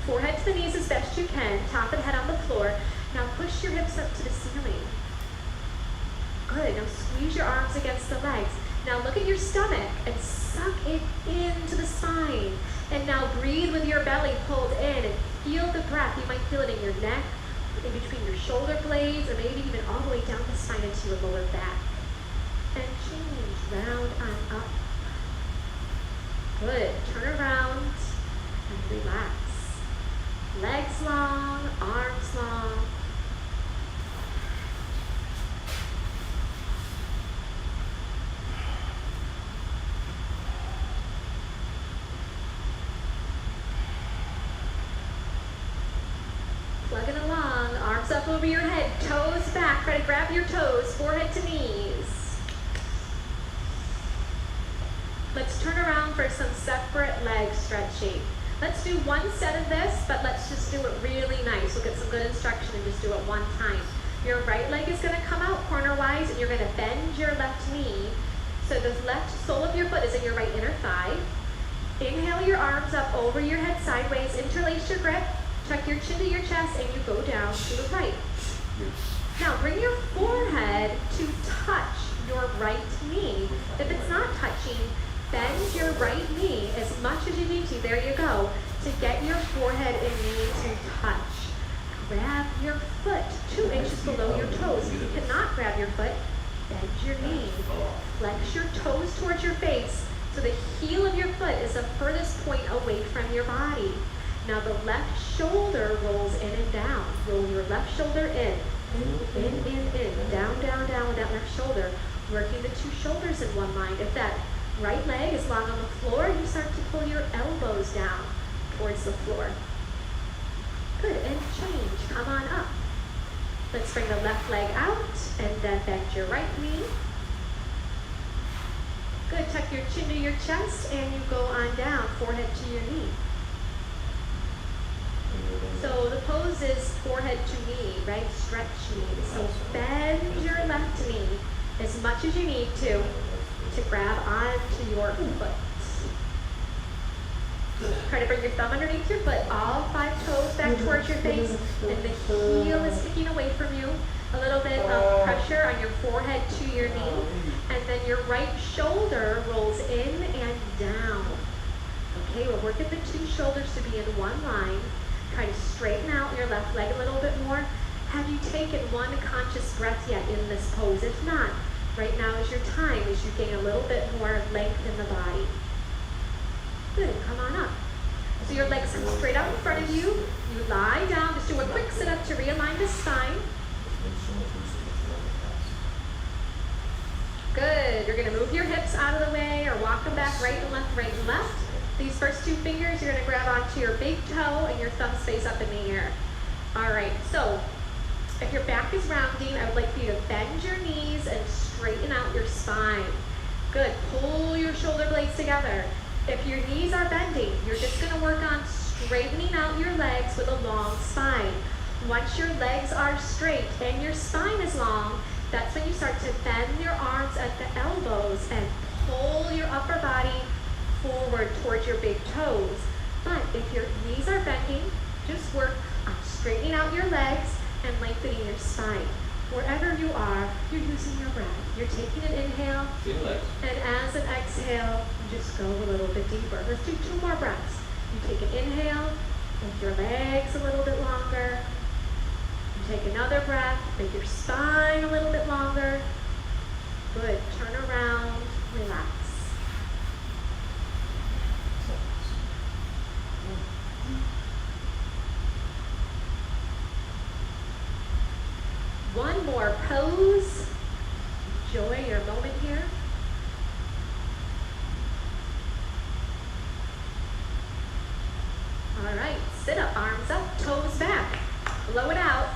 Forehead to the knees as best you can. Top of the head on the floor. Now push your hips up to the ceiling. Good. Now squeeze your arms against the legs. Now look at your stomach and suck it into the spine. And now breathe with your belly pulled in and feel the breath. You might feel it in your neck, in between your shoulder blades, or maybe even all the way down the spine into your lower back. And change. Round on up. Good. Turn around and relax. Legs long, arms long. Plugging along, arms up over your head, toes back. Try to grab your toes, forehead to knees. Let's turn around for some separate leg stretching. Let's do one set of this, but let's just do it really nice. We'll get some good instruction and just do it one time. Your right leg is gonna come out corner-wise, and you're gonna bend your left knee. So the left sole of your foot is in your right inner thigh. Inhale your arms up over your head sideways, interlace your grip, tuck your chin to your chest, and you go down to the right. Now bring your forehead to touch your right knee. If it's not touching, bend your right knee as much as you need to, there you go, to get your forehead and knee to touch. Grab your foot 2 inches below your toes. If you cannot grab your foot, bend your knee. Flex your toes towards your face so the heel of your foot is the furthest point away from your body. Now the left shoulder rolls in and down. Roll your left shoulder in, down, down, down with that left shoulder. Working the 2 shoulders in one line. If that right leg is long on the floor, you start to pull your elbows down towards the floor. Good, and change, come on up. Let's bring the left leg out and then bend your right knee. Good, tuck your chin to your chest and you go on down, forehead to your knee. So the pose is forehead to knee, right? Stretch knee. So bend your left knee as much as you need to grab onto your foot. Try to bring your thumb underneath your foot, all 5 toes back towards your face, and the heel is sticking away from you. A little bit of pressure on your forehead to your knee, and then your right shoulder rolls in and down. Okay, we're working the 2 shoulders to be in one line. Try to straighten out your left leg a little bit more. Have you taken one conscious breath yet in this pose? If not, right now is your time as you gain a little bit more length in the body. Good, come on up. So your legs come straight out in front of you. You lie down, just do a quick sit up to realign the spine. you're gonna move your hips out of the way or walk them back right and left, right and left. These first two fingers, you're gonna grab onto your big toe and your thumb stays up in the air. All right, so if your back is rounding, I would like for you to bend your knees and straighten out your spine. Good, pull your shoulder blades together. If your knees are bending, you're just gonna work on straightening out your legs with a long spine. Once your legs are straight and your spine is long, that's when you start to bend your arms at the elbows and pull your upper body forward towards your big toes. But if your knees are bending, just work on straightening out your legs and lengthening your spine. Wherever you are, you're using your breath. You're taking an inhale, Feel legs. and as an exhale, you just go a little bit deeper. Let's do 2 more breaths. You take an inhale, make your legs a little bit longer. You take another breath, make your spine a little bit longer. Good, turn around, relax. One more pose. Enjoy your moment here. All right, sit up, arms up, toes back. Blow it out.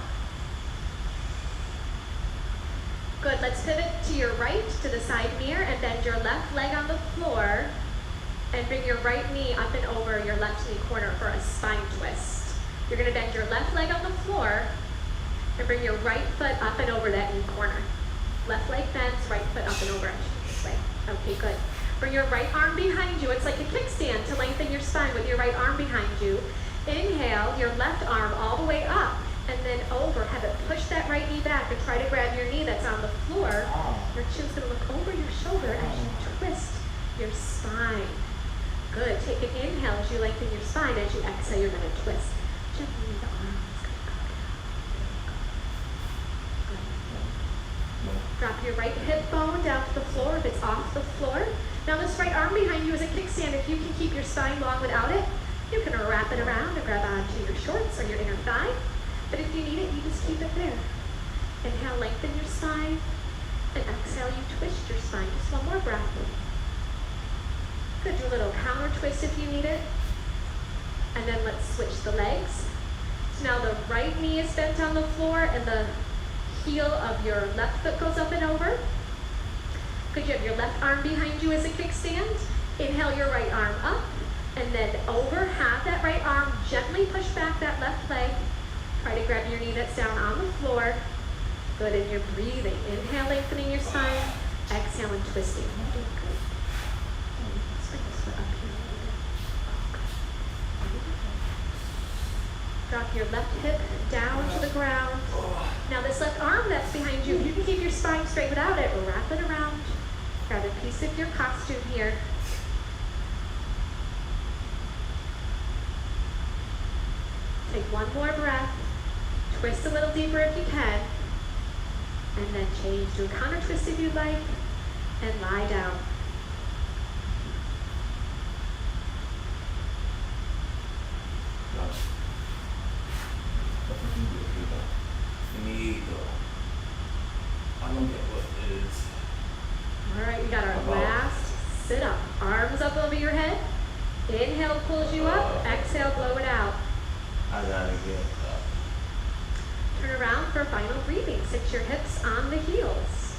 Good, let's pivot to your right, to the side mirror, and bend your left leg on the floor, and bring your right knee up and over your left knee corner for a spine twist. You're gonna bend your left leg on the floor, and bring your right foot up and over that knee corner. Left leg bends, right foot up and over it this way. Okay, good. Bring your right arm behind you. It's like a kickstand to lengthen your spine with your right arm behind you. Inhale, your left arm all the way up and then over. Have it push that right knee back and try to grab your knee that's on the floor. Your chin's gonna look over your shoulder as you twist your spine. Good. Take an inhale as you lengthen your spine. As you exhale, you're gonna twist. Gently the arms. Drop your right hip bone down to the floor if it's off the floor. Now this right arm behind you is a kickstand. If you can keep your spine long without it, you can wrap it around and grab onto your shorts or your inner thigh. But if you need it, you just keep it there. Inhale, lengthen your spine. And exhale, you twist your spine. Just one more breath. Good, do a little counter twist if you need it. And then let's switch the legs. So now the right knee is bent on the floor and the heel of your left foot goes up and over. Good, you have your left arm behind you as a kickstand. Inhale your right arm up and then over. Have that right arm gently push back that left leg. Try to grab your knee that's down on the floor. Good, and you're breathing. Inhale, lengthening your spine. Exhale and twisting. You're doing good. Let's bring this foot up here a little bit. Okay. Drop your left hip down to the ground. Now this left arm that's behind you, if you can keep your spine straight without it, wrap it around. Grab a piece of your costume here. Take one more breath. Twist a little deeper if you can. And then change to a counter twist if you'd like. And lie down. I don't get what it is. All right, we got our last sit up. Arms up over your head. Inhale pulls you up. Exhale, blow it out. I gotta get up. Turn around for final breathing. Sit your hips on the heels.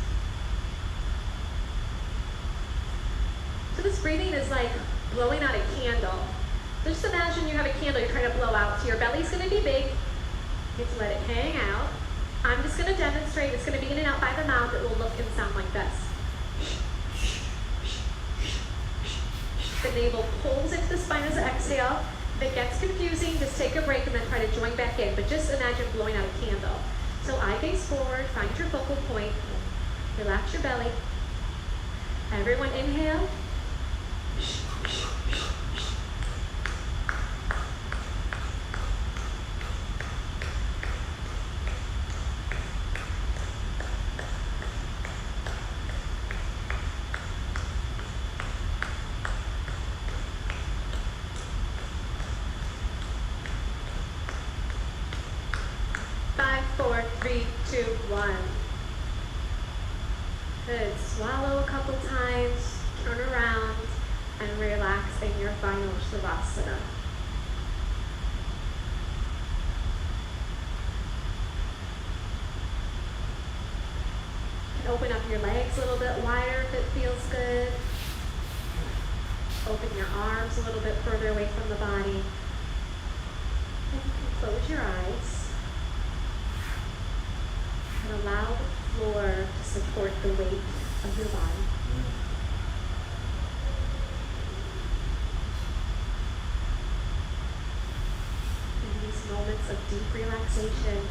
So this breathing is like blowing out a candle. Just imagine you have a candle you're trying to blow out. So your belly's going to be big. You get to let it hang out. I'm just going to demonstrate. It's going to be in and out by the mouth. It will look and sound like this. The navel pulls into the spine as an exhale. If it gets confusing, just take a break and then try to join back in. But just imagine blowing out a candle. So eye gaze forward, find your focal point, relax your belly. Everyone inhale. Good. Swallow a couple times, turn around, and relax in your final Shavasana. And open up your legs a little bit wider if it feels good. Open your arms a little bit further away from the body. And you can close your eyes. And allow the floor to support the weight of your body. In these moments of deep relaxation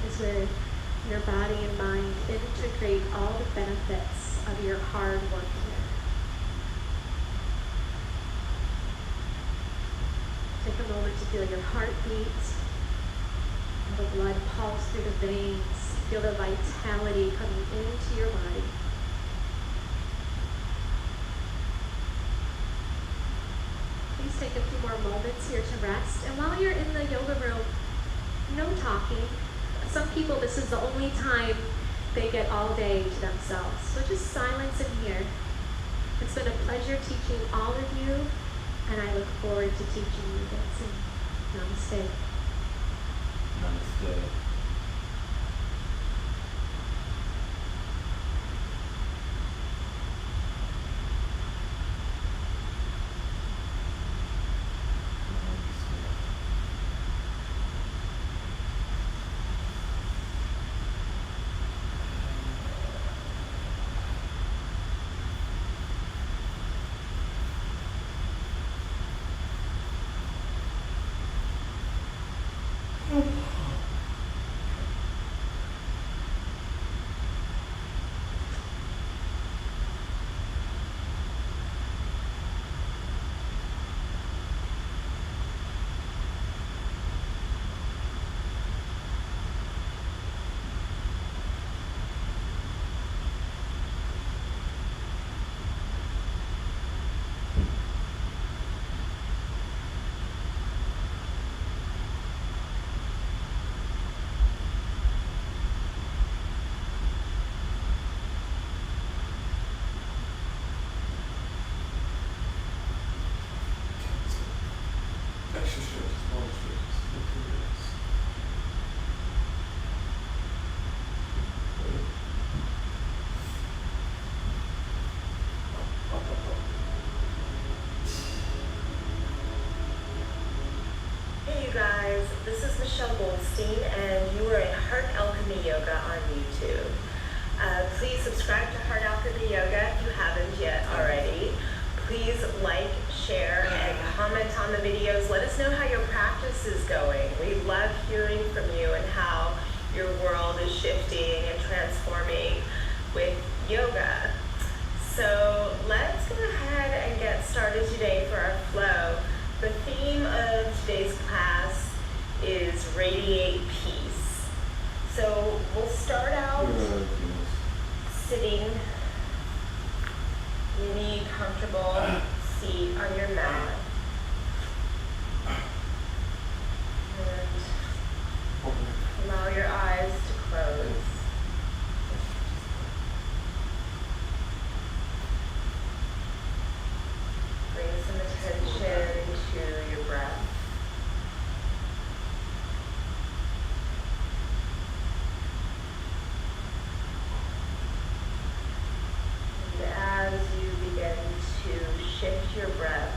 is where your body and mind integrate all the benefits of your hard work here. Take a moment to feel your heartbeat, the blood pulse through the veins. Feel the vitality coming into your body. Please take a few more moments here to rest. And while you're in the yoga room, no talking. Some people, this is the only time they get all day to themselves. So just silence in here. It's been a pleasure teaching all of you, and I look forward to teaching you this. Namaste. Namaste. Extra stretches, long stretches, 15 minutes. Hey you guys, this is Michelle Goldstein and you are in Heart Alchemy Yoga on YouTube. Please subscribe to Heart Alchemy Yoga if you haven't yet already. Please like, share, and comment on the videos. Let us know how your practice is going. We love hearing from you and how your world is shifting and transforming with yoga. So let's go ahead and get started today for our flow. The theme of today's class is Radiate Peace. So we'll start out sitting. You need comfortable seat on your mat. And allow your eyes to close. Bring some attention to your breath. And as you begin to shift your breath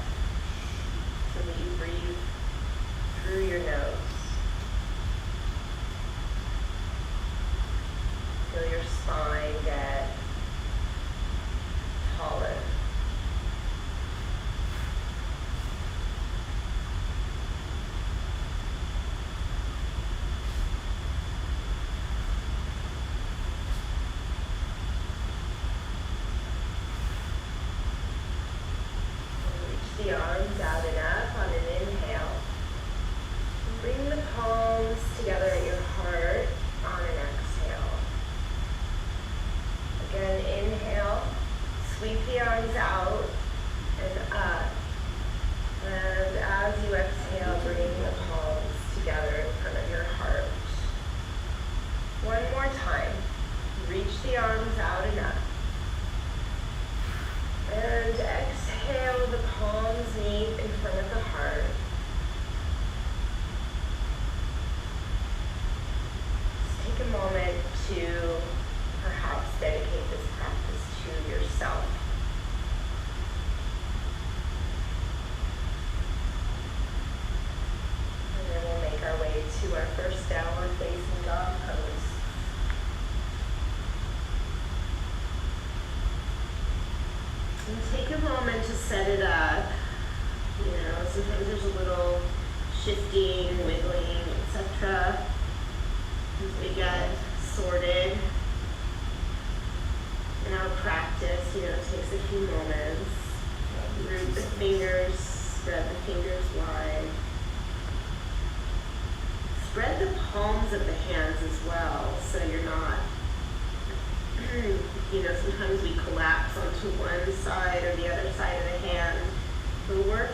set it up. You know, sometimes there's a little shifting, wiggling, etc. As we get sorted in our practice, you know, it takes a few moments. Root the fingers, spread the fingers wide. Spread the palms of the hands as well, so you're not, you know, sometimes we collapse onto one side or the other side of the hand. We'll work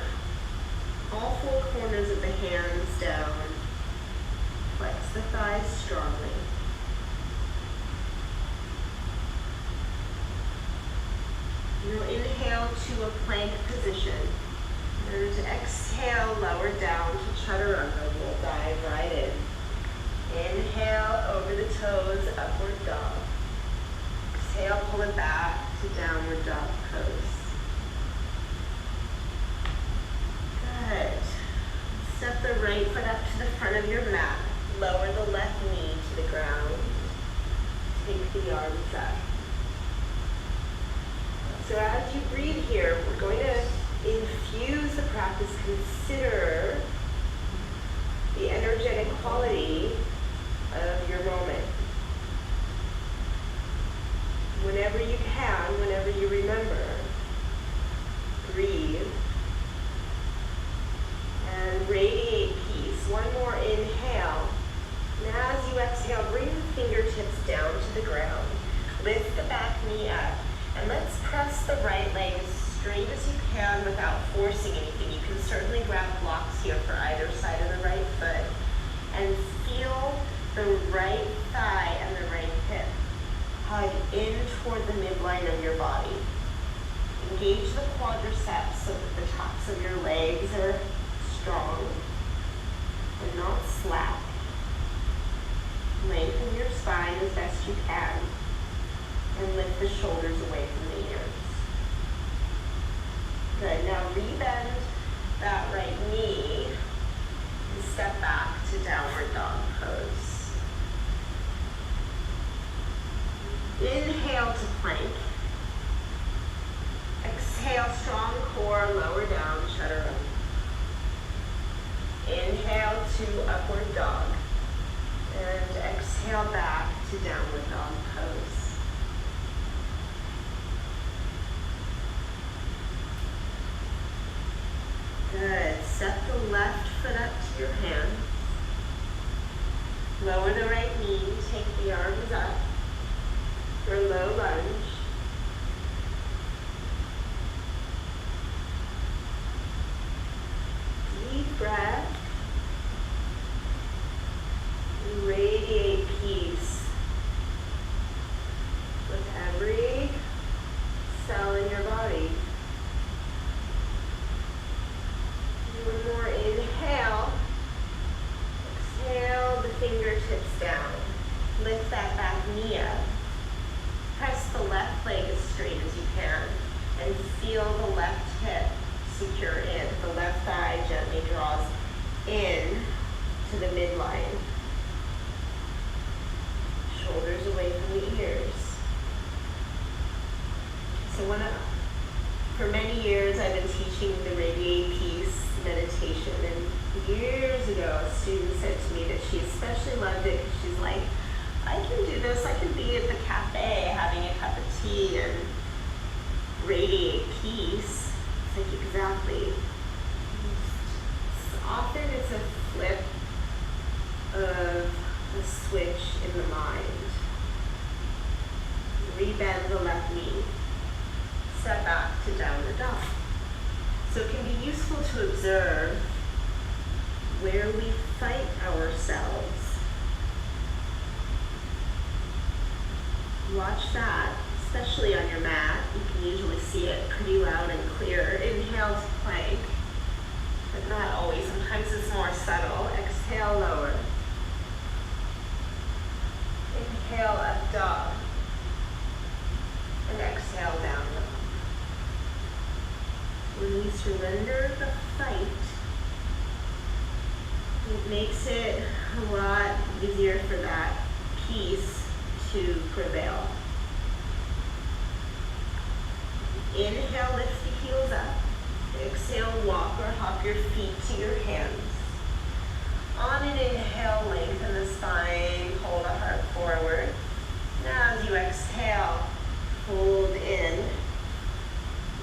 all four corners of the hands down. Flex the thighs strongly. You'll inhale to a plank position. And exhale, lower down to chaturanga. We'll dive right in. Inhale over the toes, upward dog. Exhale, pull it back to downward dog pose. Good. Step the right foot up to the front of your mat. Lower the left knee to the ground. Take the arms up. So as you breathe here, we're going to infuse the practice. Consider the energetic quality of your moment. Whenever you can, whenever you remember, breathe and radiate peace. One more inhale. And as you exhale, bring the fingertips down to the ground. Lift the back knee up. And let's press the right leg as straight as you can without forcing anything. You can certainly grab blocks here for either side of the right foot. And feel the right thigh and the right hip hug in toward the midline of your body. Engage the quadriceps so that the tops of your legs are strong and not slack. Lengthen your spine as best you can. And lift the shoulders away from the ears. Good. Now rebend that right knee and step back to downward dog pose. Inhale to plank. Exhale, strong core, lower down, chaturanga. Inhale to upward dog. And exhale back to downward dog pose. Good. Step the left foot up to your hands. Lower the right knee. Take the arms up for a low lunge. Deep breath. Radiate peace with every cell in your body. One more inhale. Exhale the fingertips down. Lift that back knee up. Press the left leg as straight as you can and feel the left hip secure in. The left thigh gently draws in to the midline. Shoulders away from the ears. So for many years I've been teaching the Radiate Peace meditation, and years ago a student said to me that she especially loved it because she's like, I can do this, I can be at the cafe having a cup of tea and radiate peace. It's like, exactly. Often it's a flip of the switch in the mind. Rebend the left knee. Step back to downward dog. So it can be useful to observe where we fight ourselves. Watch that, especially on your mat. You can usually see it pretty loud and clear. Inhale to plank, but not always. Sometimes it's more subtle. Exhale, lower. Inhale, up dog. And exhale, down dog. When we surrender the fight, it makes it a lot easier for that peace to prevail. Inhale, lift the heels up. Exhale, walk or hop your feet to your hands. On an inhale, lengthen the spine, hold the heart forward. Now as you exhale, fold in.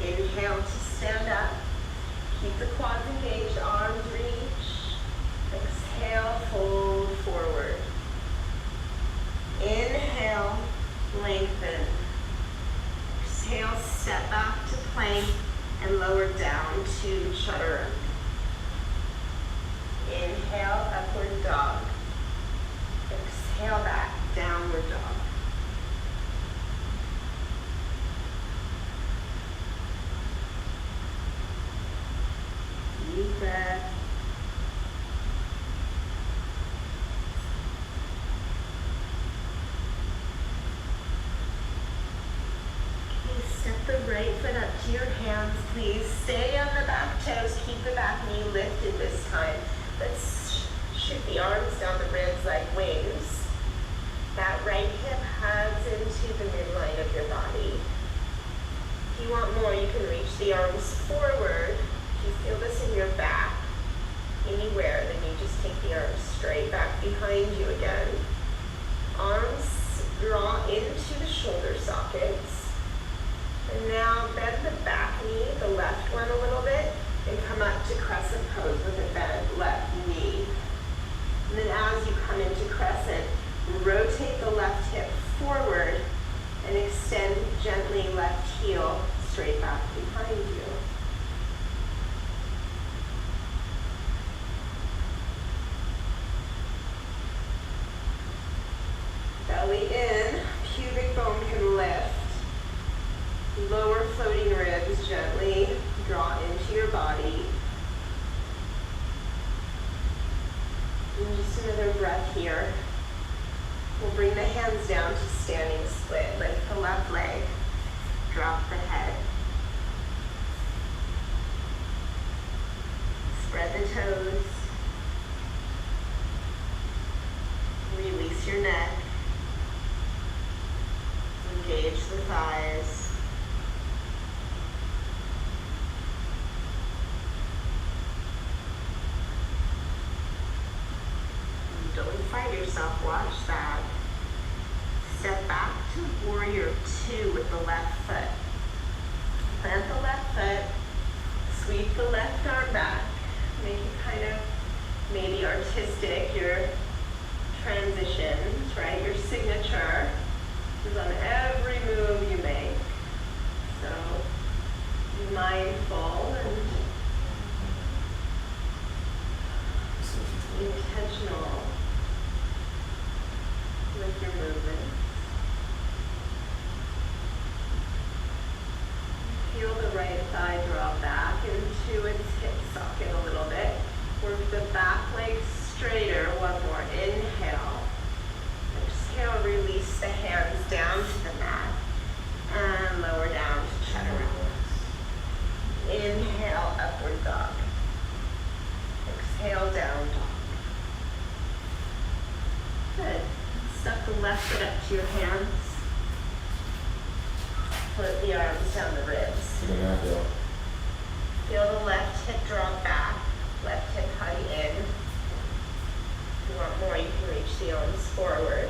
Inhale to stand up. Keep the quads engaged, arms reach. Exhale, fold forward. Inhale, lengthen. Exhale, step back to plank and lower down to chaturanga. Inhale, upward dog. Exhale back, downward dog. Deep breath. Okay, step the right foot up to your hands, please. Stay on the back toes. Keep the back knee lifted this time. Let's shoot the arms down the ribs like wings. That right hip hugs into the midline of your body. If you want more, you can reach the arms forward. If you feel this in your back, anywhere, then you just take the arms straight back behind you again. Arms draw into the shoulder sockets. And now bend the back knee, the left one a little bit, and come up to crescent pose with a bent left knee. And then as you come into crescent, rotate the left hip forward and extend gently left heel straight back behind you. Belly in, pubic bone can lift. Lower floating ribs gently draw into your body. And just another breath here. We'll bring the hands down to standing split. Lift the left leg, drop the head. Spread the toes. Release your neck. Engage the thighs. Don't fight yourself, watch that. Step back to warrior two with the left foot. Plant the left foot, sweep the left arm back. Make it kind of maybe artistic, your transitions, right? Your signature is on every move you make. So be mindful and intentional with your movement. Feel the right thigh draw back into its hip socket a little bit. Work the back leg straighter. One more. Inhale. Exhale, release the hands down to the mat. And lower down to chaturanga. Inhale, upward dog. Exhale, down dog. Good. Step the left foot up to your hands. Put the arms down the ribs. Feel the left hip drop back. Left hip hug in. If you want more, you can reach the arms forward.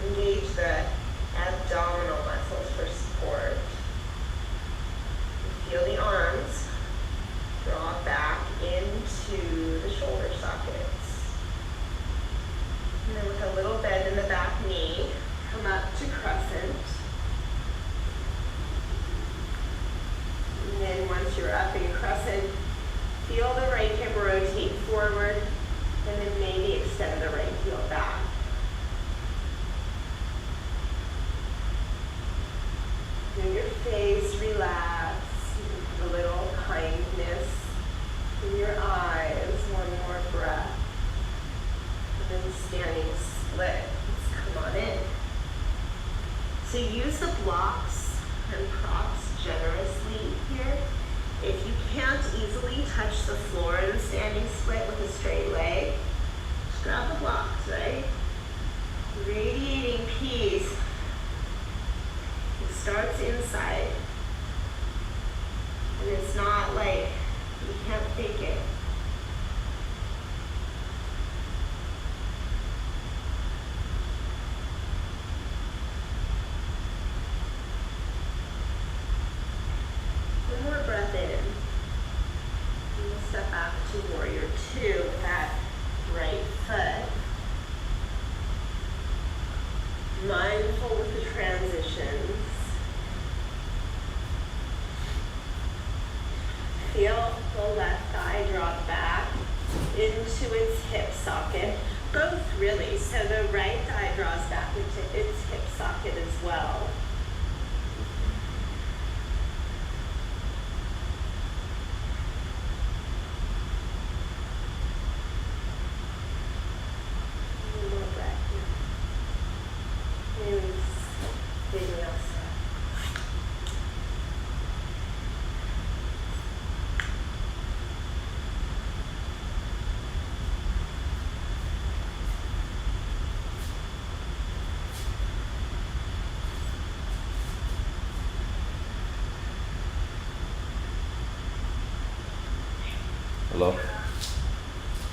Engage the abdominal muscles for support. Feel the arms draw back into the shoulder sockets. And then with a little bend in the back knee, come up to crescent. And then once you're up in crescent, feel the right hip rotate forward, and then maybe extend the right heel back. Move your face, relax, a little kindness in your eyes, one more breath. And then standing split, let's come on in. So use the blocks and props generously here. If you can't easily touch the floor in standing split with a straight leg, just grab the blocks, right? Radiating peace. It starts inside. And it's not like you can't fake it. One more breath in. And we'll step back to warrior two with that right foot. Mindful with the transitions. Feel the left thigh drop back into its hip socket. Both really, so the right thigh draws back into its hip socket as well. One more breath. Release. Vinyasa. Hello?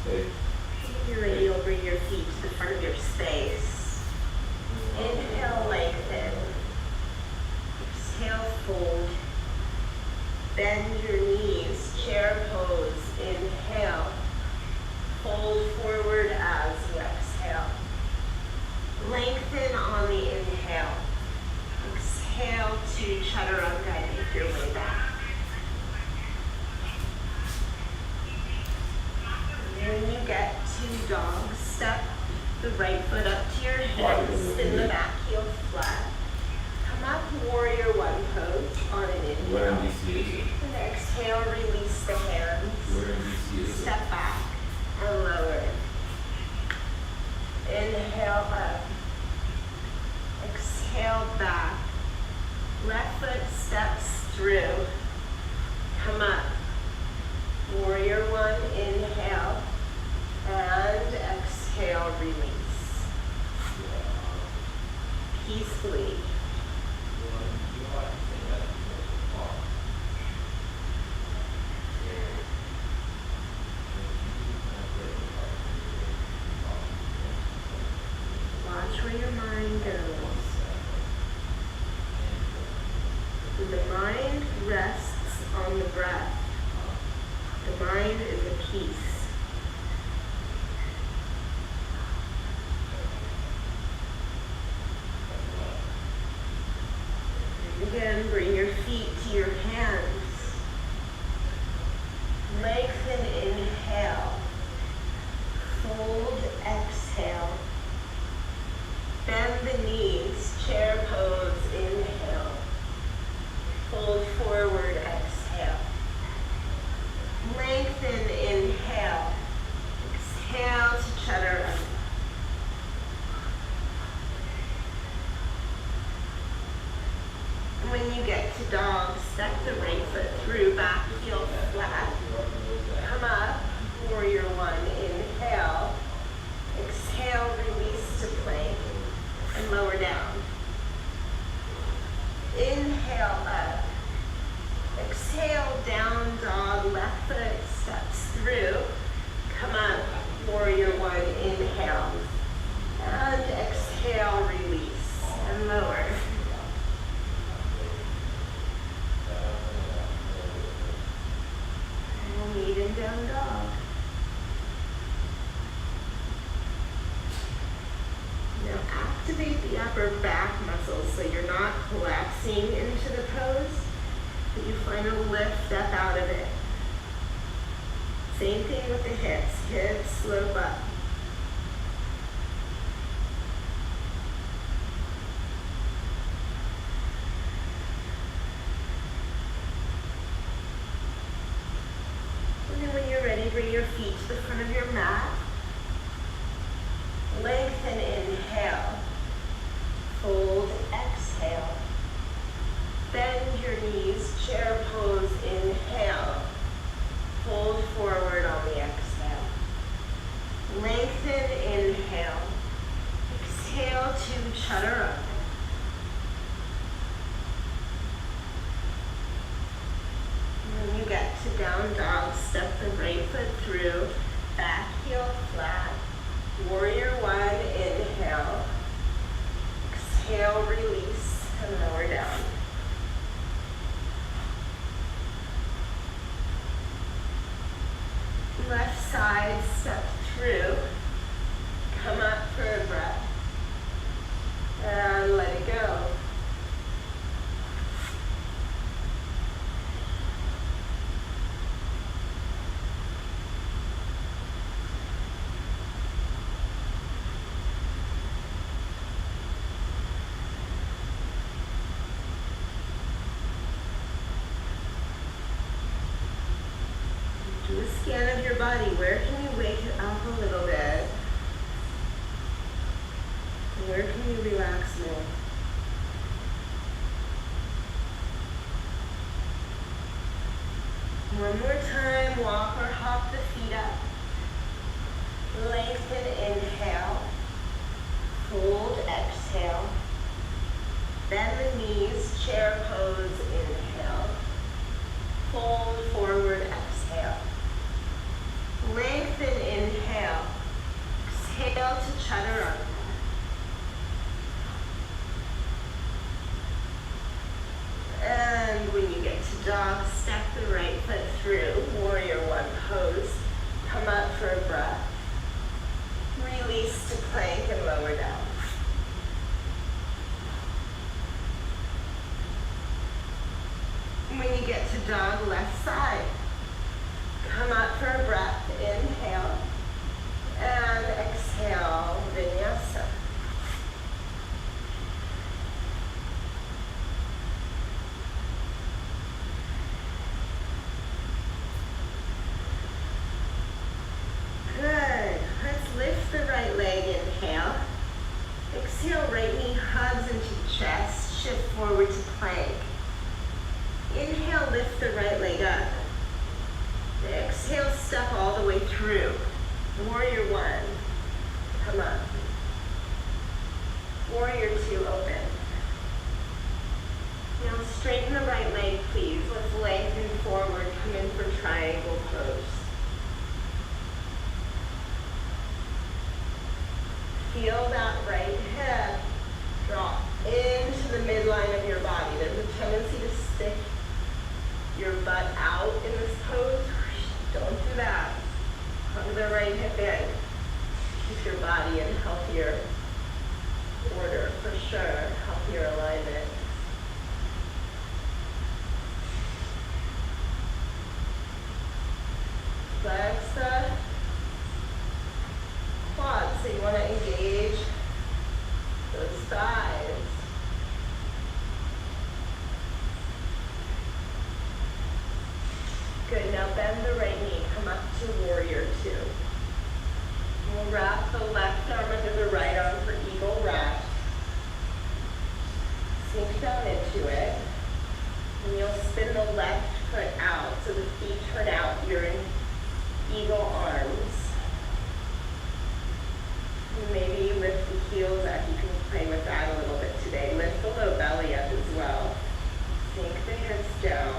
Hey. When you're ready, you'll bring your feet to the front of your space. Inhale, lengthen. Exhale, fold. Bend your knees, chair pose. Inhale. Fold forward as you exhale. Lengthen on the inhale. Exhale to chaturanga and make your way back. When you get to dog, step the right foot up to your hands, spin the back heel flat. Come up, warrior one pose on an Where in inhale. DC is it? And exhale, release the hands. Where in DC is it? Step back and lower. Inhale up. Exhale back. Left foot steps through. Come up. Warrior one, inhale. And exhale, release. Peacefully. Watch where your mind goes. When the mind rests on the breath, the mind is at peace. And again, bring your feet to your hands. Lengthen, inhale. Fold, exhale. Bend the knees, chair pose, inhale. Fold forward, exhale. Lengthen, inhale. Exhale to chaturanga. And when you get to dog, step the right foot through, back heel flat. Come up, warrior one, inhale. Exhale, release to plank. And lower down. Inhale up. Exhale, down dog, left foot steps through. Come up, warrior one, inhale. And exhale, release, and lower. And we'll meet in down dog. Now activate the upper back muscles so you're not collapsing into the pose, but you find a lift up out of it. Same thing with the hips. Hips slope up. And then when you're ready, bring your feet to the front of your mat. Lengthen, inhale. Fold, exhale. Bend your knees, chair pose, inhale. Fold forward on the exhale. Lengthen, inhale. Exhale to chaturanga. When you get your body. Where can you wake it up a little bit? Where can you relax more? One more time, walk or hop the feet up. Lengthen, inhale. Fold, exhale. Bend the knees, chair pose, inhale. Fold forward, exhale. Lengthen, inhale. Exhale to chaturanga. And when you get to dog, step the right foot through, warrior one pose. Come up for a breath. Release to plank and lower down. When you get to dog, left side. Come up for a breath, inhale. And exhale, vinyasa. Good. Let's lift the right leg, inhale. Exhale, right knee hugs into the chest, shift forward to plank. Inhale, lift the right leg up. Exhale, step all the way through. Warrior one, come up. Warrior two, open. Now straighten the right leg, please. Let's lengthen forward, come in for triangle pose. Feel that right hip drop into the midline of your body. There's a tendency to stick your butt out in this pose. Don't do that. Hug the right hip in. Keep your body in healthier order for sure. Healthier alignment. Flex the quads. So you want to engage those thighs. Good, now bend the right knee, come up to warrior two. We'll wrap the left arm under the right arm for eagle rest. Sink down into it. And you'll spin the left foot out, so the feet turn out. You're in eagle arms. Maybe lift the heels up. You can play with that a little bit today. Lift the low belly up as well. Sink the hips down.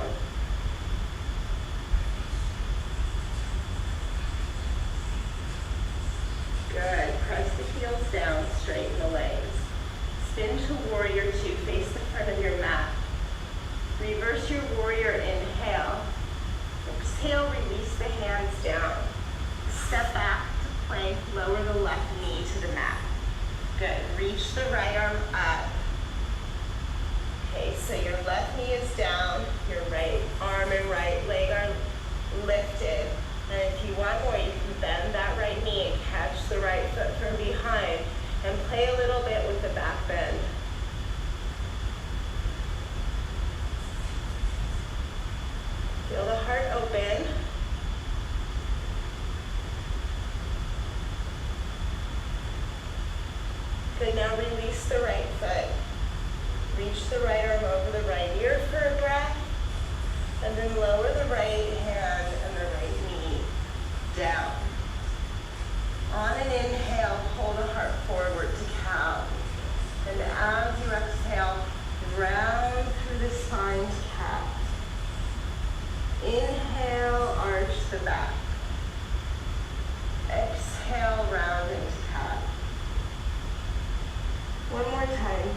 Good. Press the heels down, straighten the legs. Spin to warrior two, face the front of your mat. Reverse your warrior, inhale. Exhale, release the hands down. Step back to plank, lower the left knee to the mat. Good. Reach the right arm up. Okay, so your left knee is down, your right arm and right leg are lifted. And if you want more, you can bend that right knee and catch the right foot from behind and play a little bit with the back bend. Feel the heart open. Good, now release the right foot. Reach the right arm over the right ear for a breath. And then lower the right hand and the right knee down. On an inhale, pull the heart forward to cow. And as you exhale, round through the spine to cat. Inhale, arch the back. Exhale, round into cat. One more time.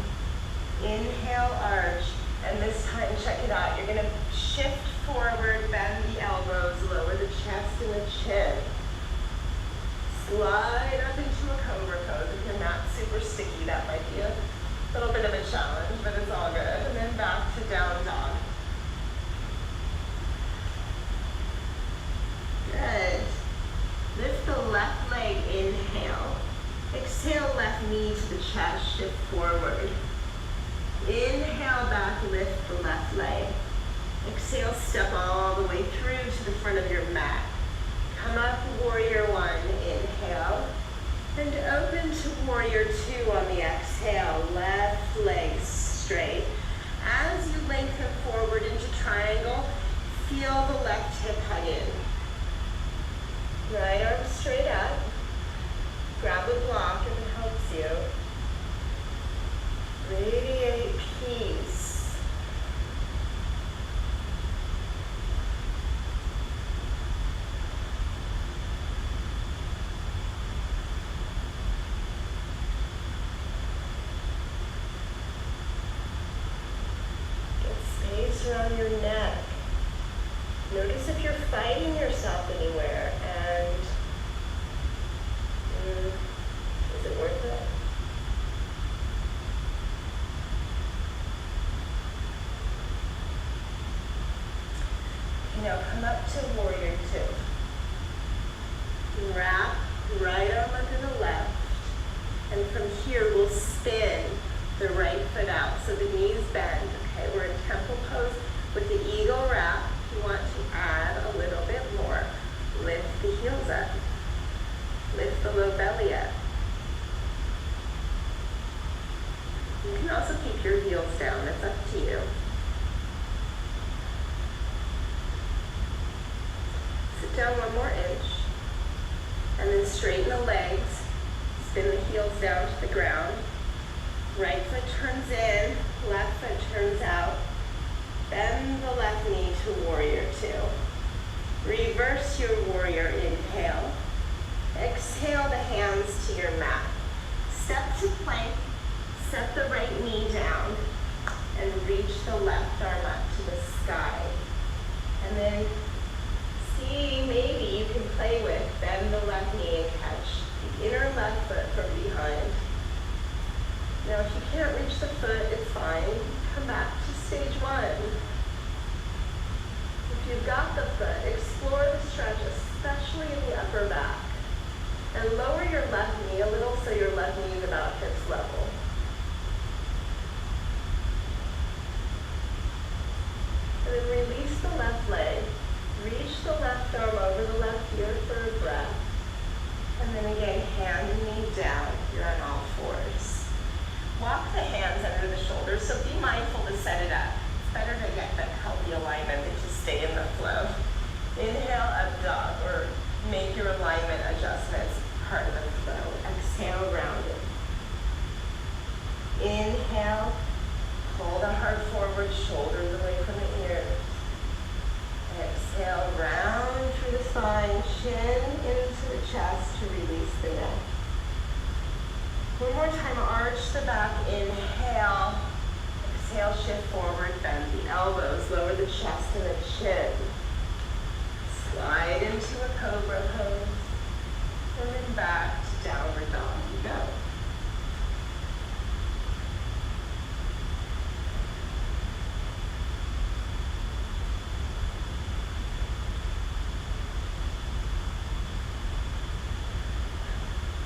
Inhale, arch. And this time, check it out. You're going to shift forward, bend the elbows, lower the chest and the chin. Slide up into a cobra pose. If you're not super sticky, that might be a little bit of a challenge, but it's all good. And then back to down dog. Good. Lift the left leg, inhale. Exhale, left knee to the chest, shift forward. Inhale back, lift the left leg. Exhale, step all the way through to the front of your mat. come up, warrior one, inhale. And open to warrior two on the exhale. Left leg straight. As you lengthen forward into triangle, feel the left hip hug in. Right arm straight up. Grab a block if it helps you. Radiate peace. Get space around your neck. Notice if you're fighting yourself anywhere, and is it worth it? Now come up to warrior two. Wrap right arm under the left, and from here we'll spin the right foot out so the knees bend. Okay, we're in temple pose with the eagle wrap. You want to add a little bit more. Lift the heels up. Lift the low belly up. You can also keep your heels down. It's up to you. Sit down 1 more inch. And then straighten the legs. Spin the heels down to the ground. Right foot turns in. Left foot turns out. Bend the left knee to warrior two. Reverse your warrior, inhale. Exhale the hands to your mat. Step to plank, set the right knee down, and reach the left arm up to the sky. And then see, maybe you can play with, bend the left knee and catch the inner left foot from behind. Now if you can't reach the foot, it's fine. Come back to stage one. If you've got the foot, explore the stretch, especially in the upper back. And lower your left knee a little so your left knee is about hips level. And then release the left leg. Reach the left arm over the left ear for a breath. And then again, hand and knee down. You're on all fours. Walk the hands under the shoulders, so be mindful to set it up. It's better to get that healthy alignment than to stay in the flow. Inhale, up dog, or make your alignment adjustments part of the flow. Exhale, rounded. Inhale, pull the heart forward, shoulders away from the ears. Exhale, round through the spine, chin into the chest to release the neck. 1 more time, arch the back, inhale. Exhale, shift forward, bend the elbows, lower the chest and the chin. Slide into a cobra pose, and then back to downward dog. You go.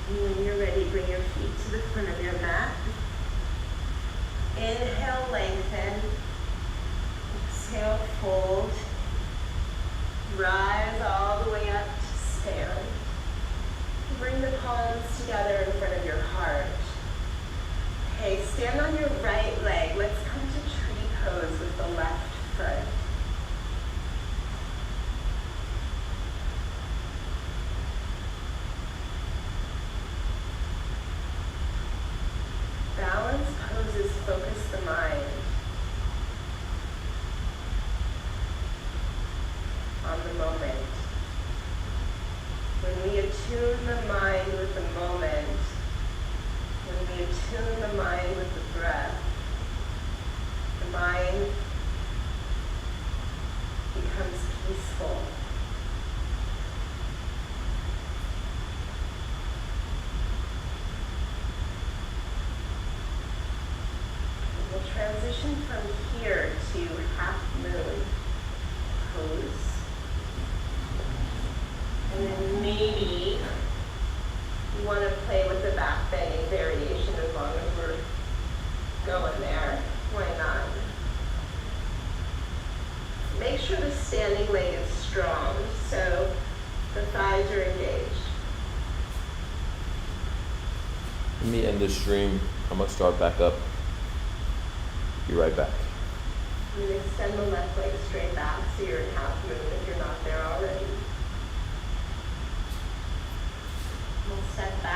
And when you're ready, bring your feet to the front of your mat. Inhale, lengthen. Exhale, fold. Rise all the way up to stand. Bring the palms together in front of your heart. Okay, stand on your right leg. Let's come to tree pose with the left foot. Balance poses focus the mind on the moment. When we attune the mind with the moment, when we attune the mind with the breath, the mind becomes peaceful. We'll transition from here to half moon pose. And then maybe you want to play with the back bending variation as long as we're going there. Why not? Make sure the standing leg is strong. So The thighs are engaged. Let me end this stream. I'm gonna start back up. Be right back. You extend the left leg straight back so you're in half moon if you're not there already. We'll step back.